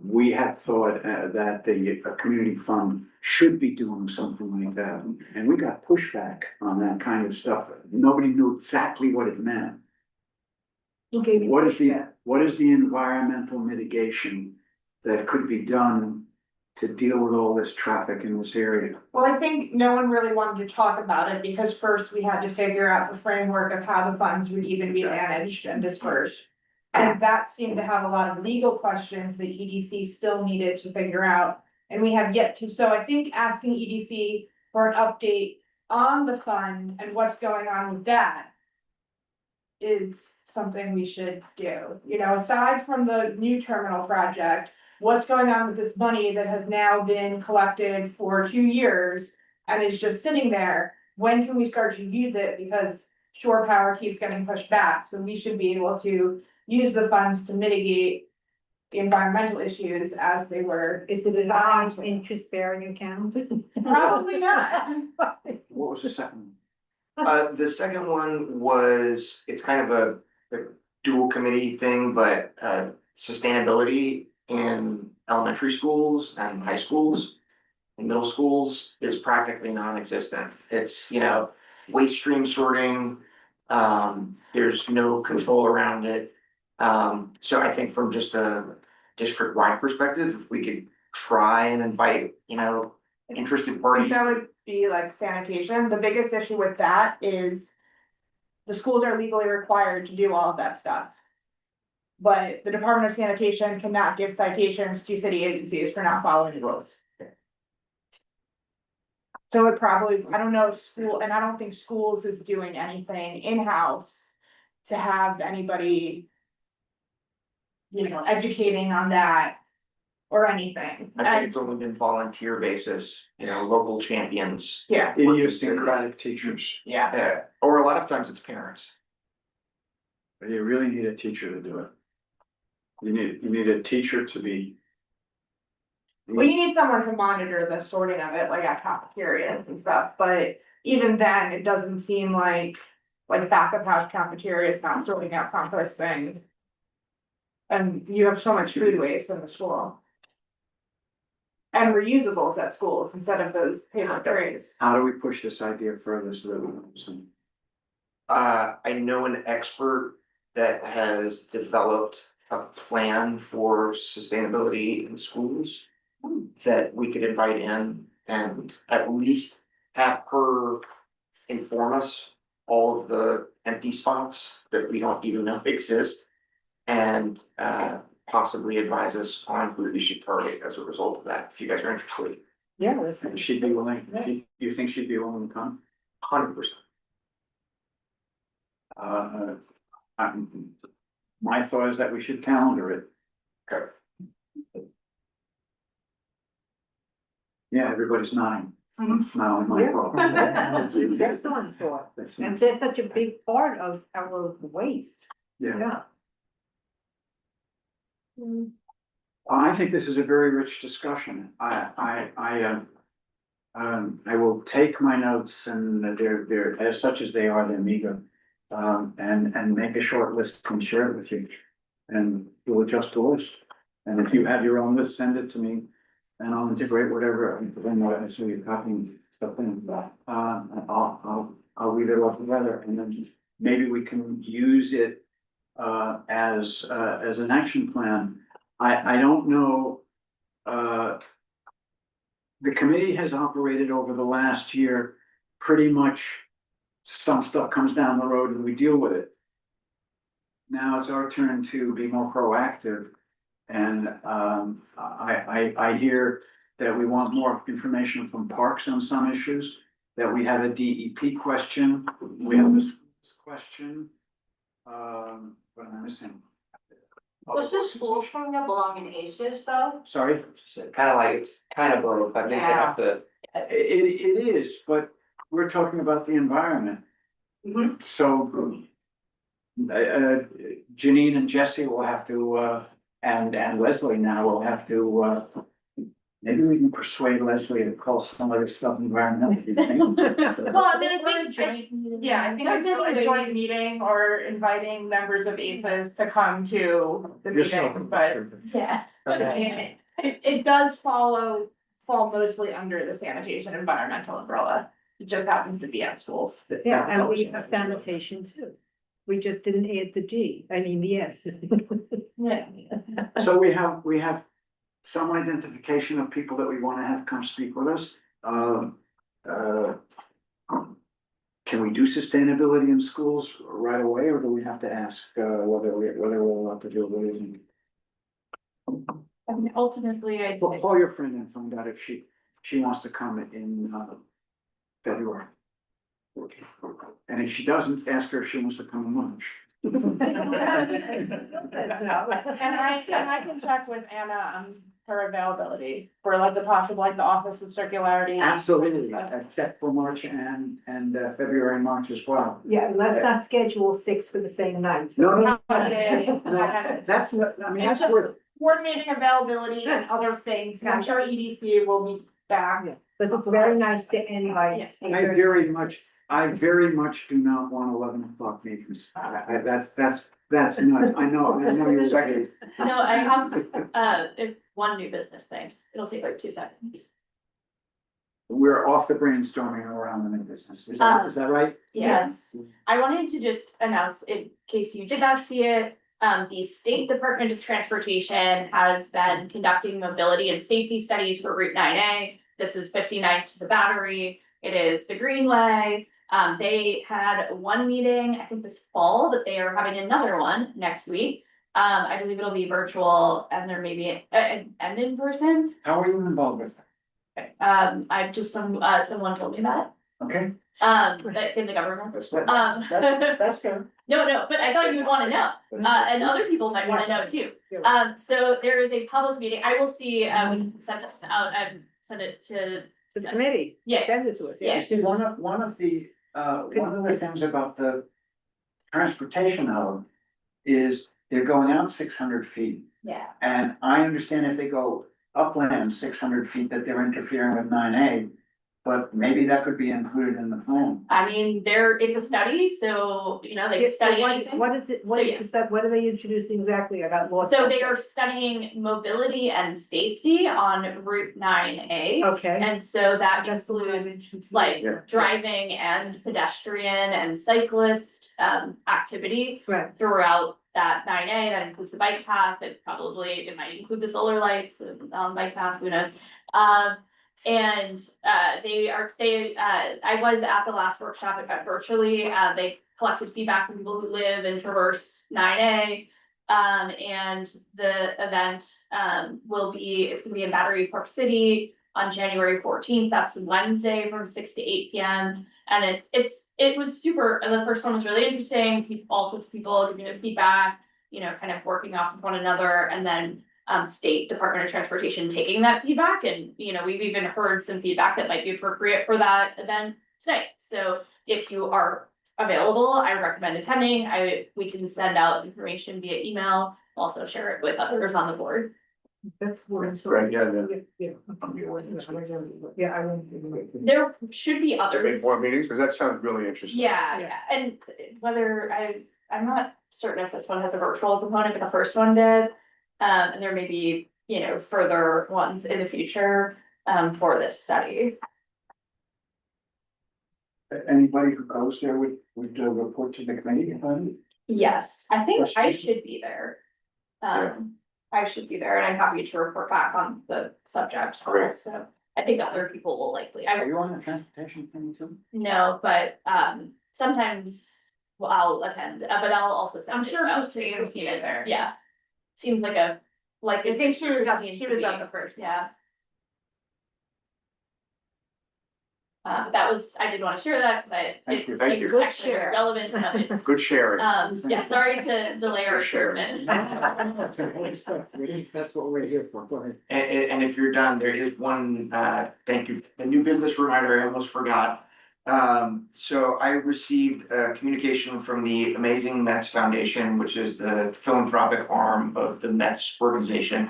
we had thought that the community fund should be doing something like that. And we got pushback on that kind of stuff. Nobody knew exactly what it meant. Okay. What is the environmental mitigation that could be done to deal with all this traffic in this area? Well, I think no one really wanted to talk about it because first we had to figure out the framework of how the funds would even be managed and dispersed. And that seemed to have a lot of legal questions that EDC still needed to figure out, and we have yet to. So I think asking EDC for an update on the fund and what's going on with that is something we should do. You know, aside from the new terminal project, what's going on with this money that has now been collected for 2 years and is just sitting there? When can we start to use it? Because shore power keeps getting pushed back, so we should be able to use the funds to mitigate the environmental issues as they were. Is it designed interest bearing account? Probably not. What was the second? The second one was, it's kind of a dual committee thing, but sustainability in elementary schools and high schools and middle schools is practically non-existent. It's, waste stream sorting, there's no control around it. So I think from just a district-wide perspective, if we could try and invite, interested I think parties. that would be like sanitation. The biggest issue with that is the schools are legally required to do all of that stuff. But the Department of Sanitation cannot give citations to city agencies for not following the rules. So it probably, I don't know if school, and I don't think schools is doing anything in-house to have anybody, educating on that or anything. I think it's only been volunteer basis, local champions. Yeah, Idiosyncratic teachers. Yeah, or a lot of times it's parents. You really need a teacher to do it. You need a teacher to be. Well, you need someone to monitor the sorting of it, like at cafeterias and stuff, but even then, it doesn't seem like backup house cafeteria is not sorting out composting. And you have so much food waste in the school. And reusables at schools instead of those paper trays. How do we push this idea further so that we can some? I know an expert that has developed a plan for sustainability in schools that we could invite in and at least have her inform us all of the empty spots that we don't even know exist. And possibly advise us on who we should target as a result of that, if you guys are interested. Yeah, And she'd be willing, you think she'd be willing to come? 100%. My thought is that we should calendar it. Okay. Yeah, everybody's nodding. It's not only my Yeah. fault. That's on thought. That's- And they're such a big part of our waste. Yeah, Yeah. I think this is a very rich discussion. I will take my notes and they're as such as they are, they're meager. And make a short list and share it with you. And we'll adjust the list. And if you have your own list, send it to me. And I'll integrate whatever, then I so you're copying stuff in. I'll read it all together and then maybe we can use it as an action plan. I don't know. The committee has operated over the last year, pretty much some stuff comes down the road and we deal with it. Now it's our turn to be more proactive. And I hear that we want more information from Parks on some issues, that we have a DEP question, we have a schools question. What am I missing? Does the school thing belong in ACES though? Sorry? Kind of like, it's kind of both, I think they have to. It is, but we're talking about the environment. So. Janine and Jesse will have to, and Leslie now will have to, maybe we can persuade Leslie to call some of this stuff environmental. Well, I mean, I think, yeah, I think a joint meeting or inviting members of ACES to come to the meeting, but. Yeah. It does fall mostly under the sanitation environmental umbrella. It just happens to be at schools. Yeah, and we have sanitation too. We just didn't add the D, I mean, the S. Yeah. So we have some identification of people that we wanna have come speak with us. Can we do sustainability in schools right away, or do we have to ask, whether we're allowed to do it? What do you think? I mean, ultimately, I. Call your friend and find out if she wants to come in, February. And if she doesn't, ask her if she wants to come in lunch. And I can check with Anna on her availability for like the possible, like the Office of Circularity. Absolutely, check for March and February and March as well. Yeah, let's not schedule 6 for the same night. No. Yeah. That's, I mean, It's that's just where, coordinating availability and other things. I'm sure EDC will be back. Yeah, because it's very nice to end by. Yes. I very much do not want 11 o'clock meetings. That's nuts. I know you're second. No, I have, one new business thing. It'll take like 2 seconds. We're off the brainstorming around the new business. Is that right? Yes, I wanted to just announce, in case you did not see it, the State Department of Transportation has been conducting mobility and safety studies for Route 9A. This is 59th to the Battery. It is the Greenway. They had one meeting, I think this fall, but they are having another one next week. I believe it'll be virtual and there may be an in person. How are you involved with that? I've just someone told me about Okay. it, in the government. That's good. That's good. No, but I thought you would wanna know, and other people might wanna know too. So there is a public meeting, I will see, we can send this out, send it to. To the committee. Yeah. Send it to us, Yeah. You see, one of the things about the transportation hub is they're going out 600 feet. Yeah. And I understand if they go upland 600 feet that they're interfering with 9A. But maybe that could be included in the plan. I mean, it's a study, so, you know, they can Yes, so study anything. what is it, what So, is yes. the stuff, what are they introducing exactly? I got lost. So they are studying mobility and safety on Route 9A. Okay. And so that That's the one I'm includes interested in. like Yeah. driving and pedestrian and cyclist activity Right. throughout that 9A. That includes the bike path. It might include the solar lights on bike path, who knows? And I was at the last workshop virtually. They collected feedback from people who live and traverse 9A. And the event it's gonna be in Battery Park City on January 14th. That's Wednesday from 6 to 8 p.m. And it was super, the first one was really interesting, all sorts of people giving it feedback, you know, kind of working off of one another, and then State Department of Transportation taking that feedback. And, you know, we've even heard some feedback that might be appropriate for that event tonight. So if you are available, I recommend attending. We can send out information via email, also share it with others on the board. That's more. Right, yeah. Yeah. Yeah, I won't. There should be others. More meetings, because that sounds really interesting. Yeah, and whether I'm not certain if this one has a virtual component, but the first one did. And there may be, you know, further ones in the future, for this study. Anybody who goes there would report to the committee about it? Yes, I think I Question? should be there. Yeah. I should be there, and I'm happy to report back on the subject. Great. So I think other people will likely, Are you on the transportation committee too? no, but, sometimes, well, I'll attend, but I'll also send I'm it sure out to Christine will be Christina. there. Yeah. Seems like I think she was Christine she to was be. at the first. Yeah. But I did want to share that, because Thank you. it Thank seems you. actually very relevant enough. Good sharing. Yeah, sorry to delay our For sure. adjournment. That's what we're here for, go ahead. And if you're done, there is one, thank you, the new business reminder, I almost forgot. So I received a communication from the Amazing Mets Foundation, which is the philanthropic arm of the Mets organization.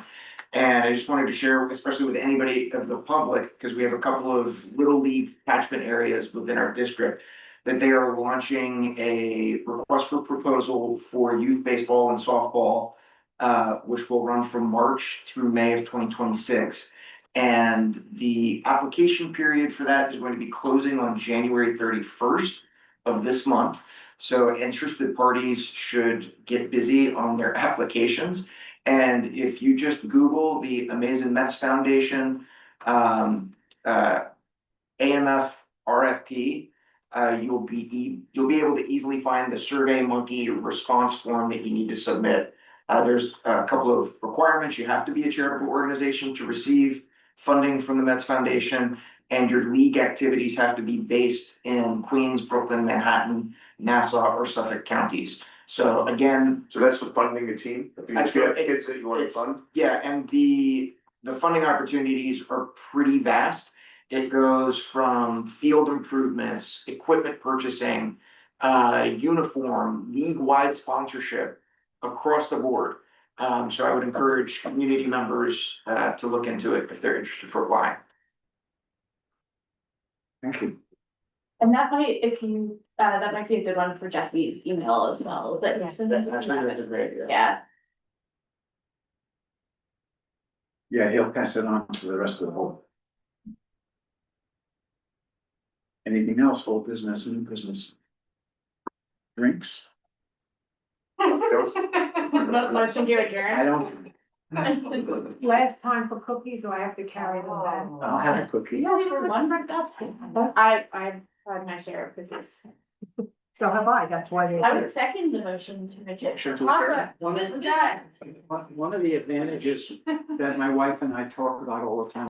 And I just wanted to share, especially with anybody of the public, because we have a couple of little league catchment areas within our district, that they are launching a request for proposal for youth baseball and softball, which will run from March through May of 2026. And the application period for that is going to be closing on January 31st of this month. So interested parties should get busy on their applications. And if you just Google the Amazing Mets Foundation, AMF RFP, you'll be able to easily find the Survey Monkey response form that you need to submit. There's a couple of requirements. You have to be a charitable organization to receive funding from the Mets Foundation, and your league activities have to be based in Queens, Brooklyn, Manhattan, Nassau, or Suffolk counties. So again. So that's for funding a team? If you have kids that you want to It's- fund? Yeah, and the funding opportunities are pretty vast. It goes from field improvements, equipment purchasing, uniform, league-wide sponsorship across the board. So I would encourage community members to look into it if they're interested for applying. Thank you. And that might, that might be a good one for Jesse's email as well, that you send us. That's a great idea. Yeah, Yeah, he'll pass it on to the rest of the board. Anything else, old business, new business? Drinks? Motion to I adjourn. don't, Last time for cookies, or I have to carry them back? I'll have a cookie. One for I've had my share of cookies. So have I, that's why they. I would second the motion to adjourn. Motion to adjourn. Awesome. We're done. One of the advantages that my wife and I talk about all the time